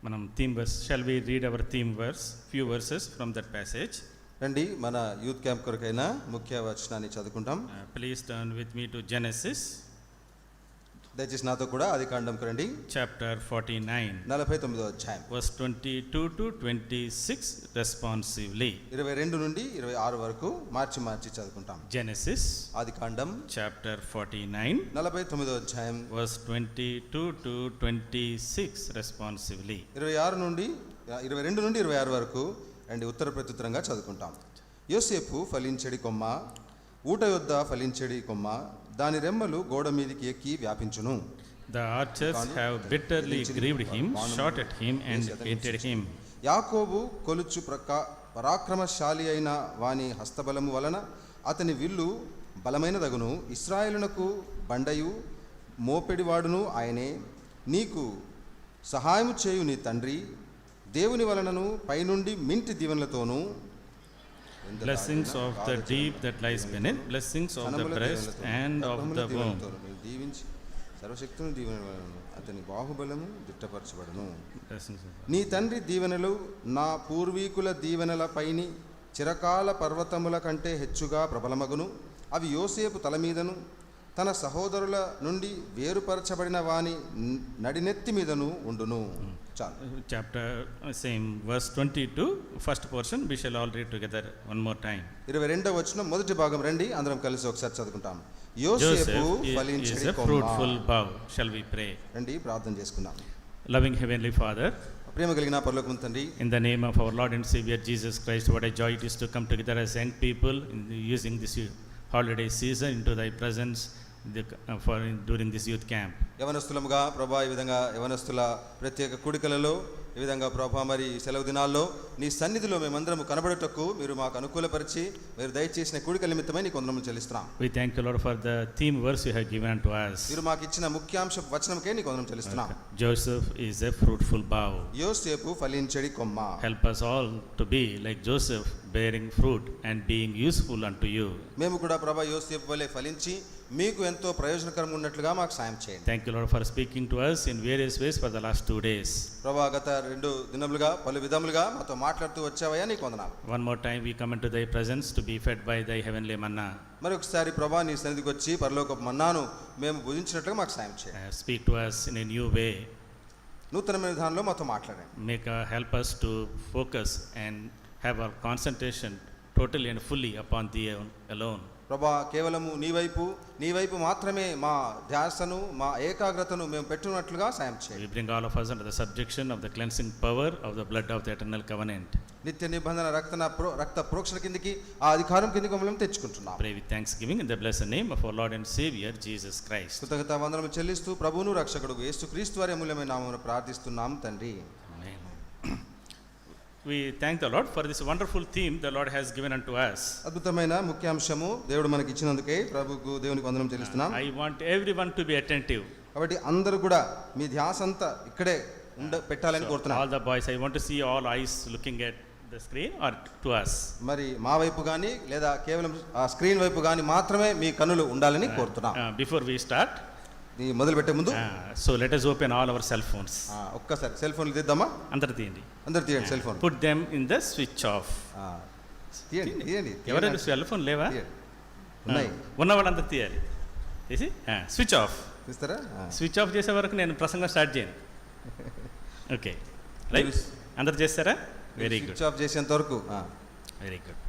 మనం theme verse, shall we read our theme verse, few verses from that passage. రండి మన youth camp కొరకైనా ముఖ్య వచనాన్ని చదువుకుంటాం. Please turn with me to Genesis. దయచేసి నాతో కూడా ఆదికాండంకు రండి. చాప్టర్ 49, 49వ అధ్యాయం, verse 22 to 26 responsively. 22 నుండి 26 వరకు మార్చి చదువుకుంటాం. జెనసిస్ ఆదికాండం చాప్టర్ 49, 49వ అధ్యాయం, verse 22 to 26 responsively. 22 నుండి 26 వరకు అండ్ ఉత్తర ప్రత్యుత్తరంగా చదువుకుంటాం. యోసేపు ఫలించెడి కొమ్మ, ఊట యొద్ద ఫలించెడి కొమ్మ, దాని రెమ్మలు గోడ మీదికి ఎక్కి వ్యాపించును. The archers have bitterly grieved him, shot at him and hated him. యాకోబు కొలుచు పరాక్రమశాలి అయిన వాని హస్తబలము వలన అతని విల్లు బలమైనదగును. ఇశ్రాయేలునకు బండయు మోపెడివాడును ఆయనే. నీకు సహాయము చేయు నీ తండ్రి దేవుని వలనను పైనుండి మింటి దీవెనలతోనూ, blessings of the deep that lies beneath, blessings of the breast and of the womb. దీవించి సర్వశక్తుని దీవెన వలన అతని బాహుబలము దిట్టపరచబడును. నీ తండ్రి దీవెనలు నా పూర్వీకుల దీవెనల పైని చిరకాల పర్వతముల కంటే హెచ్చుగా ప్రబలమగును. అవి యోసేపు తల మీదను తన సహోదరుల నుండి వేరుపరచబడిన వాని నడినెత్తి మీదను ఉండును. Chapter same verse 22, first portion we shall all read together one more time. 22వ వచనం మొదటి భాగం రండి అందరం కలిసి ఒకసారి చదువుకుంటాం. యోసేపు ఫలించెడి కొమ్మ. Fruitful bough. Shall we pray? రండి ప్రార్థన చేసుకుందాం. Loving heavenly Father, ప్రేమ కలిగిన పరలోకపు తండ్రి, in the name of our Lord and Savior Jesus Christ, what a joy it is to come together as young people using this holiday season into thy presence during this youth camp. యవనస్తులముగా ప్రభా, ఈ విధంగా యవనస్తుల ప్రత్యేక కూడికలలో, ఈ విధంగా ప్రభా మరి సెలవు దినాల్లో నీ సన్నిధిలో మేమందరము కనబడుటకు మీరు మాకు అనుకూలపరిచి మీరు దయచేసిన కూడికల నిమిత్తమై నీకు వందనములు చెల్లిస్తున్నాం. We thank you, Lord, for the theme verse you have given unto us. మీరు మాకు ఇచ్చిన ముఖ్యాంశ వచనముకే నీకు వందనం చెల్లిస్తున్నాం. Joseph is a fruitful bough. యోసేపు ఫలించెడి కొమ్మ. Help us all to be like Joseph, bearing fruit and being useful unto you. మేము కూడా ప్రభా యోసేపు వలె ఫలించి మీకు ఎంతో ప్రయోజనకరంగా ఉన్నట్లుగా మాకు సాయం చేయండి. Thank you, Lord, for speaking to us in various ways for the last 2 days. ప్రభా గత 2 దినములుగా పలు విధములుగా మాతో మాట్లాడుతూ వచ్చావయ్యా, నీకు వందనాలు. One more time we come into thy presence to be fed by thy heavenly manna. మరొకసారి ప్రభా నీ సన్నిధికి వచ్చి పరలోకపు మన్నాను మేము భుజించినట్లుగా మాకు సాయం చేయండి. Speak to us in a new way. నూతనమైన విధానంలో మాతో మాట్లాడండి. Help us to focus and have our concentration totally and fully upon thee alone. ప్రభా కేవలము నీ వైపు మాత్రమే మా ధ్యాసను మా ఏకాగ్రతను మేము పెట్టున్నట్లుగా సాయం చేయండి. We bring all of us under the subjection of the cleansing power of the blood of the eternal covenant. నిత్య నిబంధన రక్త ప్రోక్షణ కిందికి ఆ అధికారం కిందికి మమ్మల్ని తెచ్చుకుంటున్నాం. Pray with thanksgiving in the blessed name of our Lord and Savior Jesus Christ. కృతజ్ఞతా వందనము చెల్లిస్తూ ప్రభువును రక్షకుడు యేసుక్రీస్తు వారి అమూల్యమైన నామమున ప్రార్థిస్తున్నాం తండ్రి. We thank the Lord for this wonderful theme the Lord has given unto us. అద్భుతమైన ముఖ్యాంశము దేవుడు మనకి ఇచ్చినందుకే ప్రభువుకు దేవునికి వందనం చెల్లిస్తున్నాం. I want everyone to be attentive. కాబట్టి అందరూ కూడా మీ ధ్యాస అంతా ఇక్కడే పెట్టాలని కోరుతున్నాను. All the boys, I want to see all eyes looking at the screen or to us. మరి మా వైపు గాని లేదా కేవలం ఆ స్క్రీన్ వైపు గాని మాత్రమే మీ కన్నులు ఉండాలని కోరుతున్నాం. Before we start, మొదలు పెట్టే ముందు so let us open all our cell phones. ఒక్కసారి సెల్ ఫోన్లు తీద్దామా? అందరు తీయండి cell phone. Put them in the switch off. తీయండి. ఎవరైనా సెల్ ఫోన్ లేవా? ఉన్నాయి. ఉన్న వాళ్ళంతా తీయాలి. తీసి స్విచ్ ఆఫ్ తీస్తారా? స్విచ్ ఆఫ్ చేసే వరకు నేను ప్రసంగం స్టార్ట్ చేయను. ఓకే రైట్, అందరు చేస్తారా? Very good. స్విచ్ ఆఫ్ చేసేంత వరకు. Very good.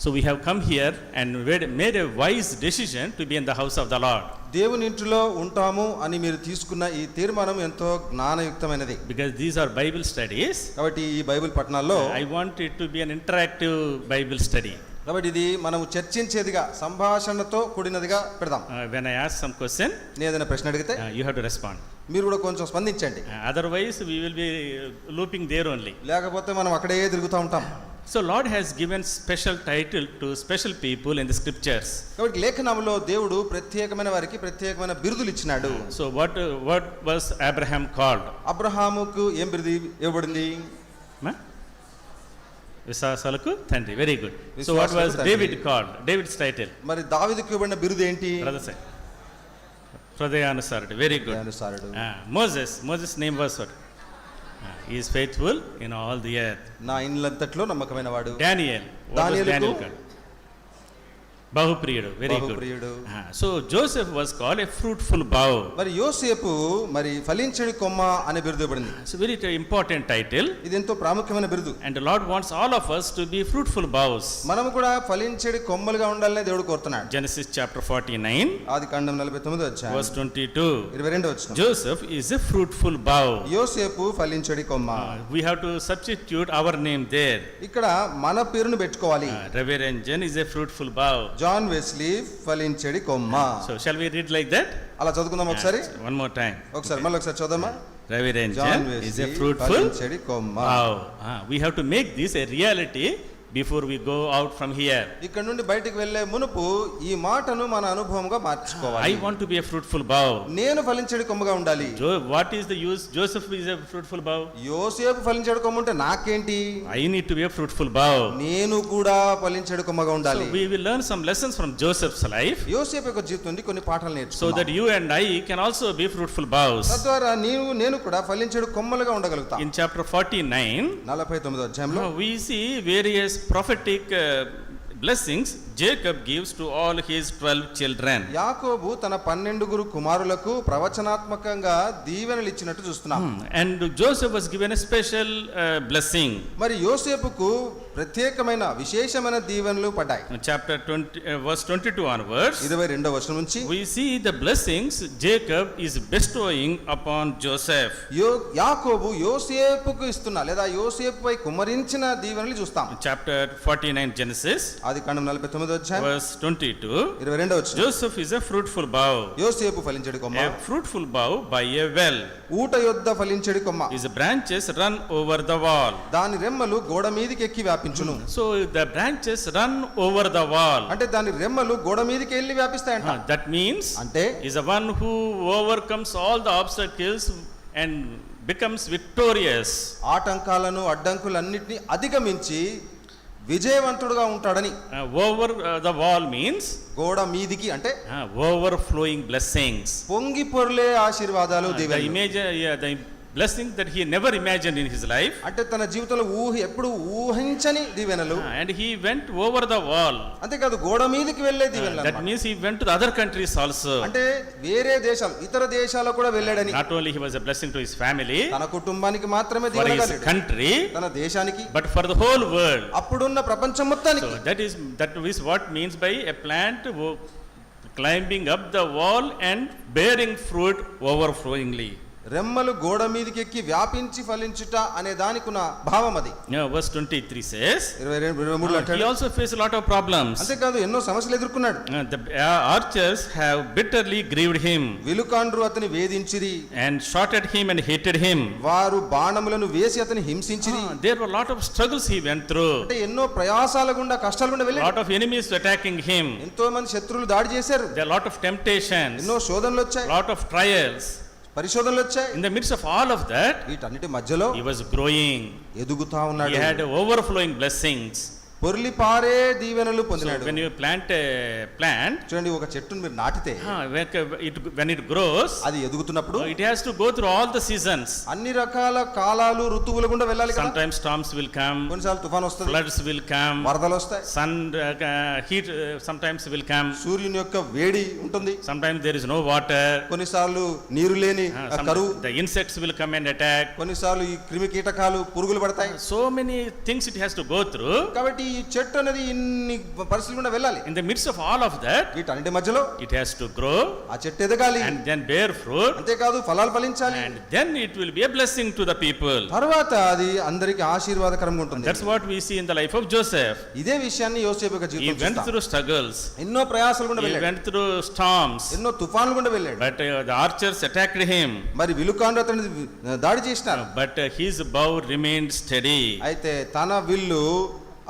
So we have come here and made a wise decision to be in the house of the Lord. దేవుని ఇంటిలో ఉంటాము అని మీరు తీసుకున్న ఈ తీర్మానం ఎంతో జ్ఞానయుక్తమైనది. Because these are Bible studies. కాబట్టి ఈ Bible పఠనాల్లో I want it to be an interactive Bible study. కాబట్టి ఇది మనం చర్చించేదిగా సంభాషణతో కూడినదిగా పెడదాం. When I ask some question, నేను ఏదైనా ప్రశ్న అడిగితే you have to respond. మీరు కూడా కొంచెం స్పందించండి. Otherwise we will be looping there only. లేకపోతే మనం అక్కడే తిరుగుతూ ఉంటాం. So Lord has given special title to special people in the scriptures. కాబట్టి లేఖనంలో దేవుడు ప్రత్యేకమైన వారికి ప్రత్యేకమైన బిరుదులు ఇచ్చినాడు. So what was Abraham called? అబ్రహాముకు ఏం బిరుదు ఇవ్వబడింది? విశ్వాసాలకు తండ్రి. Very good. So what was David called? David's title? మరి దావీదుకు ఇవ్వబడిన బిరుదు ఏంటి? హృదయానుసారుడు. Very good. అనుసారుడు. Moses name was what? He is faithful in all the earth. నా ఇండ్లంతట్లో నమ్మకమైన వాడు. Daniel. What was దానియేలుకు Daniel called? బహుప్రియుడు. Very good. బహుప్రియుడు. So Joseph was called a fruitful bough. మరి యోసేపు మరి ఫలించడి కొమ్మ అనే బిరుదు ఇవ్వబడింది. It's very important title. ఇది ఎంతో ప్రాముఖ్యమైన బిరుదు. And the lord wants all of us to be fruitful boughs. మనము కూడా ఫలించడి కొమ్మలుగా ఉండాలని దేవుడు కోరుతున్నాడు. జెనసిస్ చాప్టర్ 49 ఆదికాండం 49వ అధ్యాయం వర్స్ 22 22వ వచనం. జోసెఫ్ ఈజ్ ఎ ఫ్రూట్ఫుల్ బౌ. యోసేపు ఫలించడి కొమ్మ. We have to substitute our name there. ఇక్కడ మన పేరును పెట్టుకోవాలి. Reverend John is a fruitful bough. John Wesley ఫలించడి కొమ్మ. So shall we read like that? అలా చదువుకుందాం ఒకసారి. One more time. మళ్ళీ ఒకసారి చదువుదామా. Reverend John is a fruitful ఫలించడి comma. We have to make this a reality before we go out from here. ఇక్కడ నుండి బయటికి వెళ్ళే మునుపు ఈ మాటను మన అనుభవంగా మార్చుకోవాలి. I want to be a fruitful bough. నేను ఫలించడి కొమ్మగా ఉండాలి. What is the use? Joseph is a fruitful bough. యోసేపు ఫలించడి కొమ్మ ఉంటే నాకేంటి? I need to be a fruitful bough. నేను కూడా ఫలించడి కొమ్మగా ఉండాలి. So we will learn some lessons from Joseph's life. యోసేపు యొక్క జీవితం నుండి కొన్ని పాఠాలు నేర్చుకుందాం. So that you and I can also be fruitful boughs. తద్వారా నేను కూడా ఫలించడి కొమ్మలుగా ఉండగలుగుతా. In chapter 49 49వ అధ్యాయంలో we see various prophetic blessings Jacob gives to all his 12 children. యాకోబు తన 12 కుమారులకు ప్రవచనాత్మకంగా దీవెనలు ఇచ్చినట్టు చూస్తున్నాం. And Joseph was given a special blessing. మరి యోసేపుకు ప్రత్యేకమైన విశేషమైన దీవెనలు పడ్డాయి. Chapter 20 verse 22 onwards 22వ వచనం నుంచి we see the blessings Jacob is bestowing upon Joseph. యాకోబు యోసేపుకు ఇస్తున్న లేదా యోసేపుపై కుమ్మరించిన దీవెనలు చూస్తాం. Chapter 49 Genesis ఆదికాండం 49వ అధ్యాయం verse 22 22వ వచనం. Joseph is a fruitful bough. యోసేపు ఫలించడి కొమ్మ. A fruitful bough by a well. ఊట యొద్ద ఫలించడి కొమ్మ. His branches run over the wall. దాని రెమ్మలు గోడ మీదకి ఎక్కి వ్యాపించును. So the branches run over the wall. అంటే దాని రెమ్మలు గోడ మీదకి వెళ్ళి వ్యాపిస్తాయంట. That means అంటే is the one who overcomes all the obstacles and becomes victorious. ఆటంకాలను అడ్డంకులన్నిటిని అధిగమించి విజయవంతుడుగా ఉంటాడని. Over the wall means గోడ మీదికి అంటే overflowing blessings. పొంగి పొర్లే ఆశీర్వాదాలు The దీవెనలు. image the blessing that he never imagined in his life. అంటే తన జీవితంలో ఎప్పుడు ఊహించని దీవెనలు. And he went over the wall. అంతేకాదు గోడ మీదకి వెళ్ళే దీవెనలు. That means he went to the other countries also. అంటే వేరే దేశాలు ఇతర దేశాలకు కూడా వెళ్ళాడని. Not only he was a blessing to his family, తన కుటుంబానికి మాత్రమే for దీవెనగా his లేడు, country, తన దేశానికి, but for the whole world. అప్పుడున్న ప్రపంచం మొత్తానికి. So that is what means by a plant climbing up the wall and bearing fruit overflowingly. రెమ్మలు గోడ మీదకి ఎక్కి వ్యాపించి ఫలించుట అనే దానికి ఉన్న భావం అది. Verse 23 says 23 he also faced a lot of problems. అంతేకాదు ఎన్నో సమస్యలు ఎదుర్కొన్నాడు. The archers have bitterly grieved him. విలుకాండ్రు అతని వేధించిరి And shot at him and hated him. వారు బాణములను వేసి అతని హింసించిరి. There were a lot of struggles he went through. అంటే ఎన్నో ప్రయాసాల గుండా కష్టాల గుండా వెళ్ళాడు. Lot of enemies attacking him. ఎంతో మంది శత్రువులు దాడి చేశారు. There are lot of temptations. ఎన్నో శోధనలు వచ్చాయి. Lot of trials. పరిశోధనలు వచ్చాయి. In the midst of all of that, వీటన్నిటి మధ్యలో he was growing. ఎదుగుతా ఉన్నాడు. He had overflowing blessings. పొర్లి పారే దీవెనలు పొందినాడు. When you plant a plant, చూడండి ఒక చెట్టును మీరు నాటితే when it grows, అది ఎదుగుతున్నప్పుడు it has to go through all the seasons. అన్ని రకాల కాలాలు ఋతువుల గుండా వెళ్ళాలి కదా. Sometimes storms will come, కొన్నిసార్లు తుఫాన్ వస్తుంది, floods will come, వరదలు వస్తాయి, sun heat sometimes will come, సూర్యుని యొక్క వేడి ఉంటుంది, sometimes there is no water, కొన్నిసార్లు నీరు లేని కరువు, the insects will come and attack, కొన్నిసార్లు ఈ క్రిమి కీటకాలు పురుగులు పడతాయి. so many things it has to go through. కాబట్టి ఈ చెట్టు అనేది ఇన్ని పరిస్థితులు గుండా వెళ్ళాలి. In the midst of all of that, వీటన్నిటి మధ్యలో it has to grow, ఆ చెట్టు ఎదగాలి, and then bear fruit, అంతేకాదు ఫలాలు ఫలించాలి, and then it will be a blessing to the people. తర్వాత అది అందరికి ఆశీర్వాదకరంగా ఉంటుంది. That's what we see in the life of Joseph. ఇదే విషయాన్ని యోసేపు యొక్క He జీవితంలో went చూస్తాం. through struggles, ఎన్నో ప్రయాసాలు గుండా he వెళ్ళాడు, went through storms, ఎన్నో తుఫాన్లు గుండా వెళ్ళాడు. but the archers attacked him, మరి విలుకాండ్రు అతని దాడి చేసినారు, but his bow remained steady. అయితే తన విల్లు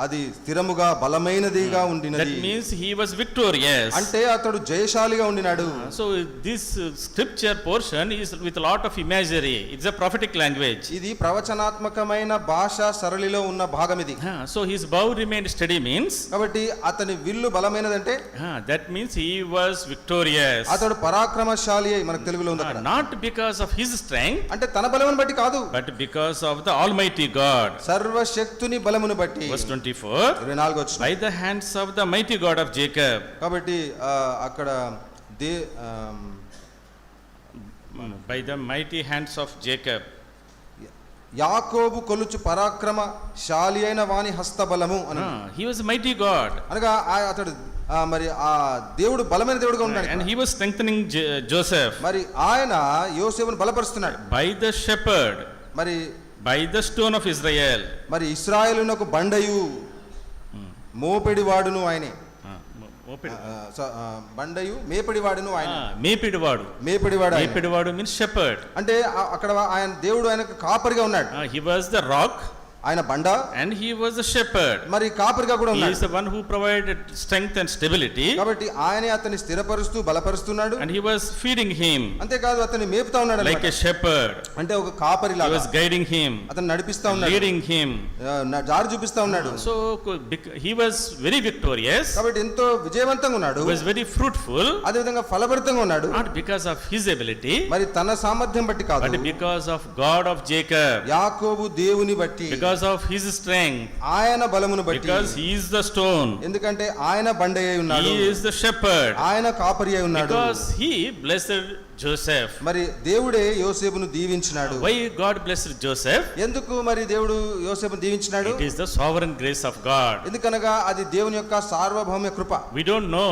అది స్థిరముగా బలమైనదిగా That ఉండినది. means he was victorious. అంటే అతడు జయశాలిగా ఉండినాడు. So this scripture portion is with a lot of imagery. It's a prophetic language. ఇది ప్రవచనాత్మకమైన భాష సరళిలో ఉన్న భాగం ఇది. So his bow remained steady means కాబట్టి అతని విల్లు బలమైనదంటే that means he was victorious. అతడు పరాక్రమశాలి అయి మనకు తెలుగులో ఉంది అక్కడ. Not because of his strength, అంటే తన బలమును బట్టి కాదు, but because of the Almighty God. సర్వశక్తుని బలమును బట్టి. Verse 24. 24 వచనం. By the hands of the mighty God of Jacob. కాబట్టి అక్కడ By the mighty hands of Jacob. యాకోబు కొలుచు పరాక్రమశాలి అయిన వాని హస్తబలము అని. He was a mighty God. అనగా అతడు మరి ఆ దేవుడు బలమైన దేవుడుగా ఉన్నాడు. And he was strengthening Joseph. మరి ఆయన యోసేపును బలపరుస్తున్నాడు. By the shepherd. మరి By the stone of Israel. మరి ఇశ్రాయేలునకు బండయు మోపెడివాడును ఆయనే. బండయు మేపెడివాడును ఆయన. మేపెడివాడు. మేపెడివాడు. మేపెడివాడు means shepherd. అంటే అక్కడ ఆయన దేవుడు ఆయనకు కాపరిగా ఉన్నాడు. He was the rock. ఆయన బండ. And he was a shepherd. మరి కాపరిగా కూడా ఉన్నాడు. He is the one who provided strength and stability. కాబట్టి ఆయనే అతన్ని స్థిరపరుస్తూ బలపరుస్తున్నాడు. And he was feeding him. అంతేకాదు అతన్ని మేపుతా ఉన్నాడు. Like a shepherd. అంటే ఒక కాపరిలాగా. He was guiding him. అతన్ని నడిపిస్తా ఉన్నాడు. Leading him. దారి చూపిస్తా ఉన్నాడు. So he was very victorious. కాబట్టి ఎంతో విజయవంతంగా ఉన్నాడు. He was very fruitful. అదే విధంగా ఫలభరితంగా ఉన్నాడు. Not because of his ability. మరి తన సామర్థ్యం బట్టి కాదు. But because of God of Jacob. యాకోబు దేవుని బట్టి. Because of his strength. ఆయన బలమును బట్టి. Because he is the stone. ఎందుకంటే ఆయన బండయ్య ఉన్నాడు. He is the shepherd. ఆయన కాపరి అయి ఉన్నాడు. Because he blessed Joseph. మరి దేవుడే యోసేపును దీవించినాడు. Why God blessed Joseph? ఎందుకు మరి దేవుడు యోసేపును దీవించినాడు? It is the sovereign grace of God. ఎందుకనగా అది దేవుని యొక్క సార్వభౌమ కృప. We don't know.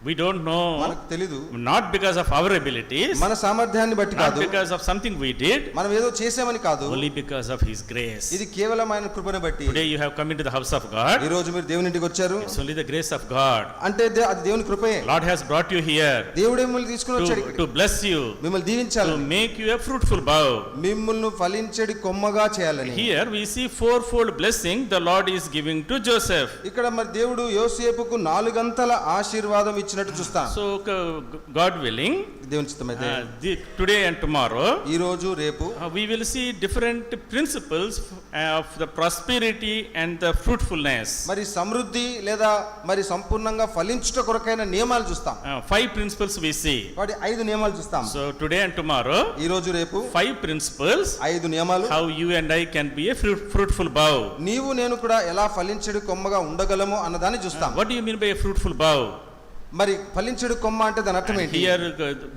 మనకు తెలీదు. Not because of our abilities. మన సామర్థ్యాన్ని బట్టి కాదు. Not because of something we did. మనం ఏదో చేసామని కాదు. Only because of his grace. ఇది కేవలం ఆయన కృపను బట్టి. Today you have come into the house of God. ఈ రోజు మీరు దేవుని ఇంటికి వచ్చారు. It's only the grace of God. అంటే అది దేవుని కృపే. Lord has brought you here. దేవుడే మిమ్మల్ని తీసుకొని వచ్చాడు to bless you. మిమ్మల్ని దీవించాలి. To make you a fruitful bough. మిమ్మల్ని ఫలించడి కొమ్మగా చేయాలని. Here we see fourfold blessing the Lord is giving to Joseph. ఇక్కడ మరి దేవుడు యోసేపుకు 4 గంటల ఆశీర్వాదం ఇచ్చినట్టు చూస్తాం. So God willing, దేవుని చిత్తమైతే today and tomorrow, ఈ రోజు రేపు we will see different principles of the prosperity and the fruitfulness. మరి సమృద్ధి లేదా మరి సంపూర్ణంగా ఫలించుట కొరకైన నియమాలు చూస్తాం. 5 principles we see. వాటి 5 నియమాలు చూస్తాం. So today and tomorrow, ఈ రోజు రేపు 5 principles, 5 నియమాలు, how you and I can be a fruitful bough. నీవు నేను కూడా ఎలా ఫలించడి కొమ్మగా ఉండగలమో అన్నదాన్ని చూస్తాం. What do you mean by a fruitful bough? మరి ఫలించడు కొమ్మ అంటే దాని అర్థం ఏంటి? Here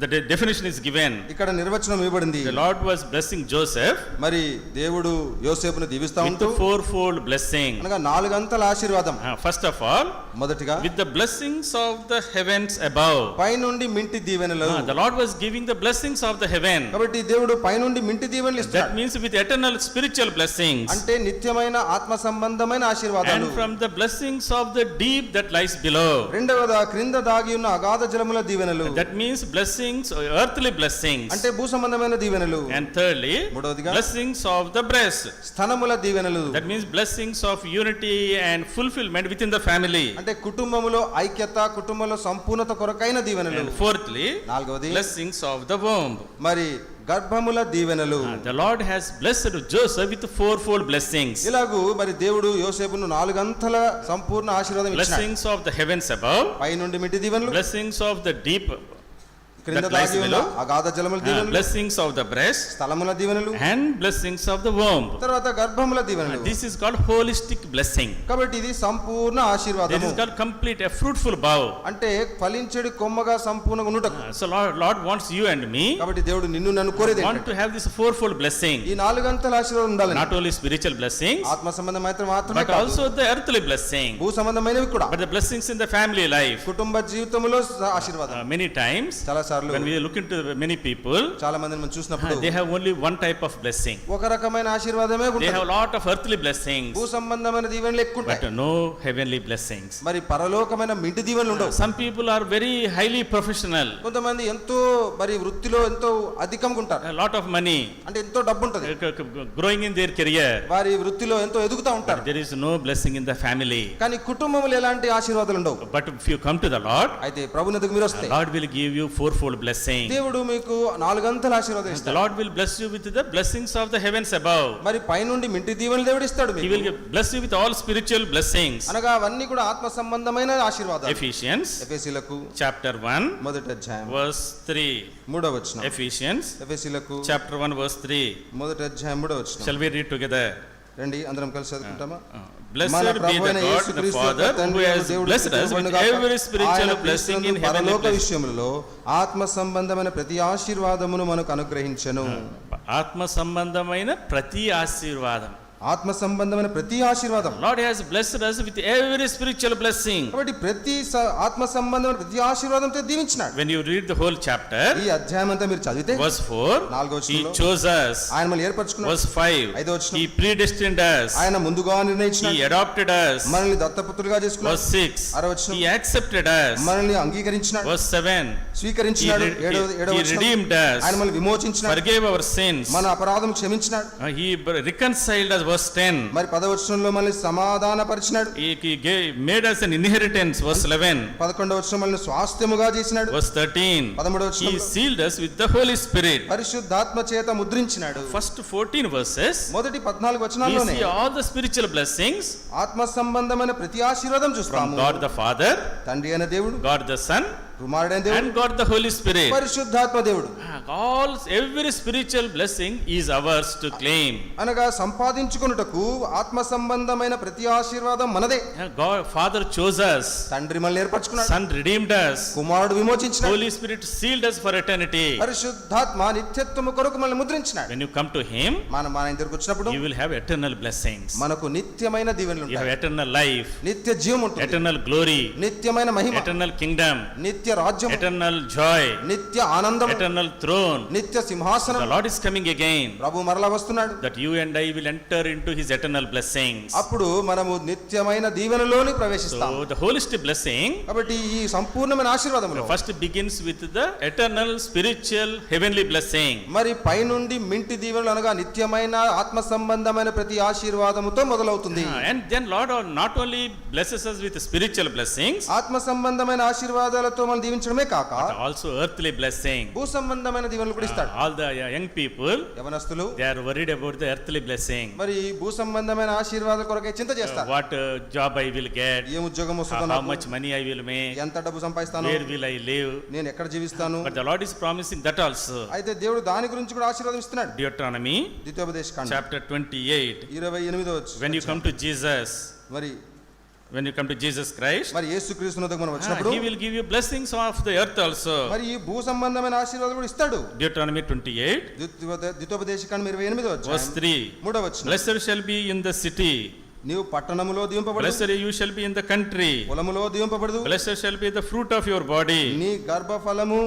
the definition is given. ఇక్కడ నిర్వచనం ఇవ్వబడింది. The Lord was blessing Joseph. మరి దేవుడు యోసేపును దీవిస్తా ఉంటూ with fourfold blessing. అనగా 4 గంటల ఆశీర్వాదం. First of all, మొదటిగా with the blessings of the heavens above. పైనుండి మింటి దీవెనలు. The Lord was giving the blessings of the heaven. కాబట్టి దేవుడు పైనుండి మింటి దీవెనలు ఇస్తాడు. That means with eternal spiritual blessings. అంటే నిత్యమైన ఆత్మ సంబంధమైన ఆశీర్వాదాలు. And from the blessings of the deep that lies below. రెండవదా క్రింద దాగి ఉన్న అగాధ జలముల దీవెనలు. That means blessings, earthly blessings. అంటే భూ సంబంధమైన దీవెనలు. And thirdly, మూడవదిగా blessings of the breast. స్తనముల దీవెనలు. That means blessings of unity and fulfillment within the family. అంటే కుటుంబములో ఐక్యత, కుటుంబంలో సంపూర్ణత కొరకైన దీవెనలు. And fourthly, నాలుగవది blessings of the womb. మరి గర్భముల దీవెనలు. The Lord has blessed Joseph with fourfold blessings. ఇలాగూ మరి దేవుడు యోసేపును 4 గంటల సంపూర్ణ ఆశీర్వాదం ఇచ్చాడు. Blessings of the heavens above. పై నుండి మిటి దీవెనలు. Blessings of the deep. క్రింద దాగి ఉన్న అగాధ జలముల దీవెనలు. Blessings of the breast. స్థలముల దీవెనలు. And blessings of the womb. తర్వాత గర్భముల దీవెనలు. This is called holistic blessing. కాబట్టి ఇది సంపూర్ణ ఆశీర్వాదము. This is called complete a fruitful bough. అంటే ఫలించెడి కొమ్మగా సంపూర్ణంగా ఉండుటకు. So Lord wants you and me. కాబట్టి దేవుడు నిన్ను నన్ను కోరేది want to have this fourfold blessing. ఈ 4 గంటల ఆశీర్వాదం ఉండాలి. Not only spiritual blessings, ఆత్మ సంబంధం మాత్రమే but కాదు, also the earthly blessing. భూ సంబంధమైనవి కూడా. But the blessings in the family life. కుటుంబ జీవితంలో ఆశీర్వాదం. Many times చాలా సార్లు when we look into many people, చాలా మందిని మనం చూసినప్పుడు they have only one type of blessing. ఒక రకమైన ఆశీర్వాదమే They ఉంటుంది. have a lot of earthly blessings, భూ సంబంధమైన దీవెనలు ఎక్కువ but ఉంటాయి, no heavenly blessings. మరి పరలోకమైన మింటి దీవెనలు ఉండవు. Some people are very highly professional, కొంతమంది ఎంతో మరి వృత్తిలో ఎంతో అధికంగా ఉంటారు, a lot of money, అంటే ఎంతో డబ్బు ఉంటుంది, growing in their career. వారి వృత్తిలో ఎంతో ఎదుగుతా ఉంటారు. There is no blessing in the family. కానీ కుటుంబంలో ఎలాంటి ఆశీర్వాదాలు ఉండవు. But if you come to the Lord, అయితే ప్రభువునకు మీరు వస్తే Lord will give you fourfold blessing. దేవుడు మీకు 4 అంతల ఆశీర్వాదం The ఇస్తాడు. Lord will bless you with the blessings of the heavens above. మరి పైనుండి మింటి దీవెనలు దేవుడు ఇస్తాడు He మీకు. will bless you with all spiritual blessings. అనగా అవన్నీ కూడా ఆత్మ సంబంధమైన ఆశీర్వాదాలు. Ephesians ఎఫెసీలకు chapter 1 మొదటి అధ్యాయం verse 3. 3వ వచనం. Ephesians ఎఫెసీలకు chapter 1 verse 3. మొదటి అధ్యాయం 3వ వచనం. Shall we read together? రండి అందరం కలిసి చదువుకుంటామా? Blessed మన be the ప్రభువైన God, the యేసుక్రీస్తు Father, యొక్క తండ్రి who has అయిన దేవుడు blessed us with స్తుతించబడునుగాక. every spiritual ఆయన blessing in క్రీస్తునందు heavenly పరలోక places. విషయములలో ఆత్మ సంబంధమైన ప్రతి ఆశీర్వాదమును మనకు అనుగ్రహించెను. ఆత్మ సంబంధమైన ప్రతి ఆశీర్వాదం. ఆత్మ సంబంధమైన ప్రతి ఆశీర్వాదం. Lord has blessed us with every spiritual blessing. కాబట్టి ప్రతి ఆత్మ సంబంధమైన ప్రతి ఆశీర్వాదంతో దీవించినాడు. When you read the whole chapter, ఈ అధ్యాయం అంతా మీరు చదివితే verse 4, 4వ He వచనంలో chose us. ఆయన మనల్ని ఏర్పరచుకున్నాడు. Verse 5, 5వ వచనం He predestined us. ఆయన ముందుగా He నిర్ణయించినాడు. adopted us. మనల్ని దత్తపుత్రులుగా చేసుకున్నాడు. Verse 6, 6వ వచనం He accepted us. మనల్ని అంగీకరించినాడు, Verse 7, స్వీకరించినాడు. 7వ He వచనం redeemed us. ఆయన మనల్ని విమోచించినాడు, Forgave our sins. మన అపరాధం క్షమించినాడు. He reconciled us. Verse 10, మరి 10వ వచనంలో మనల్ని సమాధానపరిచినాడు. He made us an inheritance. Verse 11, 11వ వచనం మనల్ని స్వాస్థ్యముగా చేసినాడు. verse 13, 13వ He వచనం sealed us with the Holy Spirit. పరిశుద్ధాత్మ చేత ముద్రించినాడు. First 14 verses, మొదటి 14 we వచనాల్లోనే see all the spiritual blessings ఆత్మ సంబంధమైన ప్రతి ఆశీర్వాదం from చూస్తాము. God the Father, తండ్రి అయిన దేవుడు, God the Son, కుమారుడైన దేవుడు, and God the Holy Spirit. పరిశుద్ధాత్మ దేవుడు. Every spiritual blessing is ours to claim. అనగా సంపాదించుకొనుటకు ఆత్మ సంబంధమైన ప్రతి ఆశీర్వాదం మనదే. God, Father chose us, తండ్రి మనల్ని ఏర్పరచుకున్నాడు, Son redeemed us, కుమారుడు విమోచించినాడు, Holy Spirit sealed us for eternity. పరిశుద్ధాత్మ నిత్యత్వము కొరకు మనల్ని ముద్రించినాడు. When you come to Him, మన దగ్గరకు వచ్చినప్పుడు you will have eternal blessings. మనకు నిత్యమైన దీవెనలు You have ఉంటాయి, eternal life, నిత్య జీవం ఉంటుంది, eternal glory, నిత్యమైన మహిమ, eternal kingdom, నిత్య రాజ్యం, eternal joy, నిత్య ఆనందం, eternal throne. నిత్య సింహాసనం. The Lord is coming again, ప్రభు మరలా వస్తున్నాడు, that you and I will enter into His eternal blessings. అప్పుడు మనము నిత్యమైన దీవెనలోని ప్రవేశిస్తాం. So the holiest blessing కాబట్టి ఈ సంపూర్ణమైన ఆశీర్వాదములో first begins with the eternal spiritual heavenly blessing. మరి పైనుండి మింటి దీవెనలు అనగా నిత్యమైన ఆత్మ సంబంధమైన ప్రతి ఆశీర్వాదముతో మొదలవుతుంది. And then Lord not only blesses us with spiritual blessings, ఆత్మ సంబంధమైన ఆశీర్వాదాలతో మనం దీవించడమే కాక but also earthly blessing. భూ సంబంధమైన దీవెనలు కూడా ఇస్తాడు. All the young people, యవనస్తులు they are worried about the earthly blessing. మరి భూ సంబంధమైన ఆశీర్వాదాల కొరకే చింత చేస్తారు. What job I will get, ఏ ఉద్యోగం వస్తుందో how నాకు, much money I will make, ఎంత డబ్బు సంపాదిస్తాను, where will I live. నేను ఎక్కడ జీవిస్తాను. But the Lord is promising that also. అయితే దేవుడు దాని గురించి కూడా ఆశీర్వాదం ఇస్తున్నాడు. Deuteronomy ద్వితీయోపదేశకాండం chapter 28. 28వ When you come to Jesus, మరి when you come to Jesus Christ, మరి యేసుక్రీస్తు వద్దకు మనం వచ్చినప్పుడు He will give you blessings of the earth also. మరి ఈ భూ సంబంధమైన ఆశీర్వాదాలు కూడా ఇస్తాడు. Deuteronomy 28 ద్వితీయోపదేశకాండం 28వ verse అధ్యాయం 3. 3వ వచనం. Blessed shall be in the city, నీవు పట్టణములో దీవింపబడు, blessed you shall be in the country, పొలములో దీవింపబడు, blessed shall be the fruit of your body, నీ గర్భఫలము,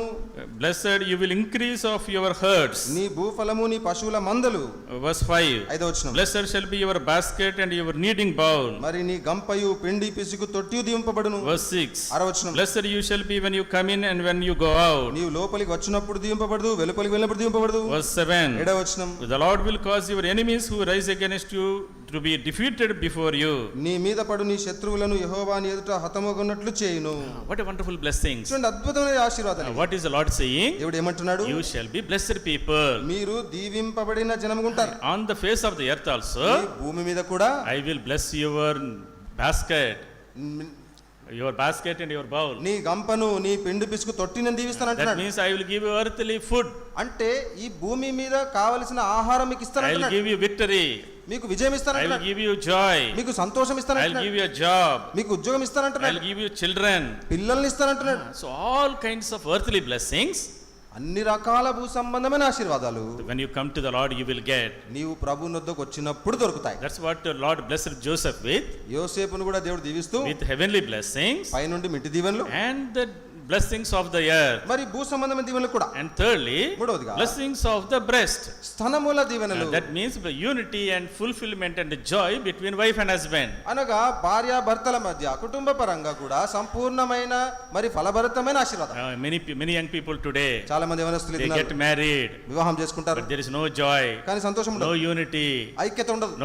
blessed you will increase of your herds. నీ భూఫలము, నీ పశువుల మందలు. Verse 5. 5వ వచనం. Blessed shall be your basket and your kneading bowl. మరి నీ గంపయు పిండి పిసుకు తొట్టియు దీవింపబడును. Verse 6. 6వ వచనం. Blessed you shall be when you come in and when you go out. నీవు లోపలికి వచ్చినప్పుడు దీవింపబడదు, వెలుపలికి వెళ్ళినప్పుడు దీవింపబడదు. Verse 7. 7వ వచనం. The Lord will cause your enemies who rise against you to be defeated before you. నీ మీద పడు నీ శత్రువులను యెహోవా నీ ఎదుట హతమగునట్లు చేయును. What a wonderful blessings. చూడండి, అద్భుతమైన ఆశీర్వాదాలు. What is the Lord saying? దేవుడు ఏమంటున్నాడు? You shall be blessed people. మీరు దీవింపబడిన జనముగుంటారు. On the face of the earth ఈ also, భూమి మీద కూడా I will bless your basket, your basket and your bowl. నీ గంపను, నీ పిండి పిసుకు తొట్టి నేను దీవిస్తాను That అంటున్నాడు. means I will give you earthly food. అంటే ఈ భూమి మీద కావలసిన ఆహారం మీకు ఇస్తాను I will అంటున్నాడు. give you victory. మీకు విజయం ఇస్తాను I will అంటున్నాడు. give you joy. మీకు సంతోషం ఇస్తాను I will అంటున్నాడు. give you a job. మీకు ఉద్యోగం ఇస్తాను I అంటున్నాడు. will give you children. పిల్లల్ని ఇస్తాను అంటున్నాడు. So all kinds of earthly blessings, అన్ని రకాల భూ సంబంధమైన ఆశీర్వాదాలు when you come to the Lord, you will get. నీవు ప్రభు వద్దకు వచ్చినప్పుడు దొరుకుతాయి. That's what the Lord blessed Joseph with యోసేపును కూడా దేవుడు దీవిస్తూ heavenly blessings పైనుండి మిట్టి దీవెనలు, and the blessings of the earth. మరి భూ సంబంధమైన దీవెనలు కూడా. And thirdly, మూడవదిగా blessings of the breast. స్తనముల దీవెనలు. That means the unity and fulfillment and joy between wife and husband. అనగా భార్య భర్తల మధ్య కుటుంబ పరంగా కూడా సంపూర్ణమైన మరి ఫలభరితమైన ఆశీర్వాదం. Many young people today, చాలా మంది యవనస్తులు they get married, వివాహం చేసుకుంటారు, but there is no joy, కానీ సంతోషం no ఉండదు, unity, ఐక్యత ఉండదు,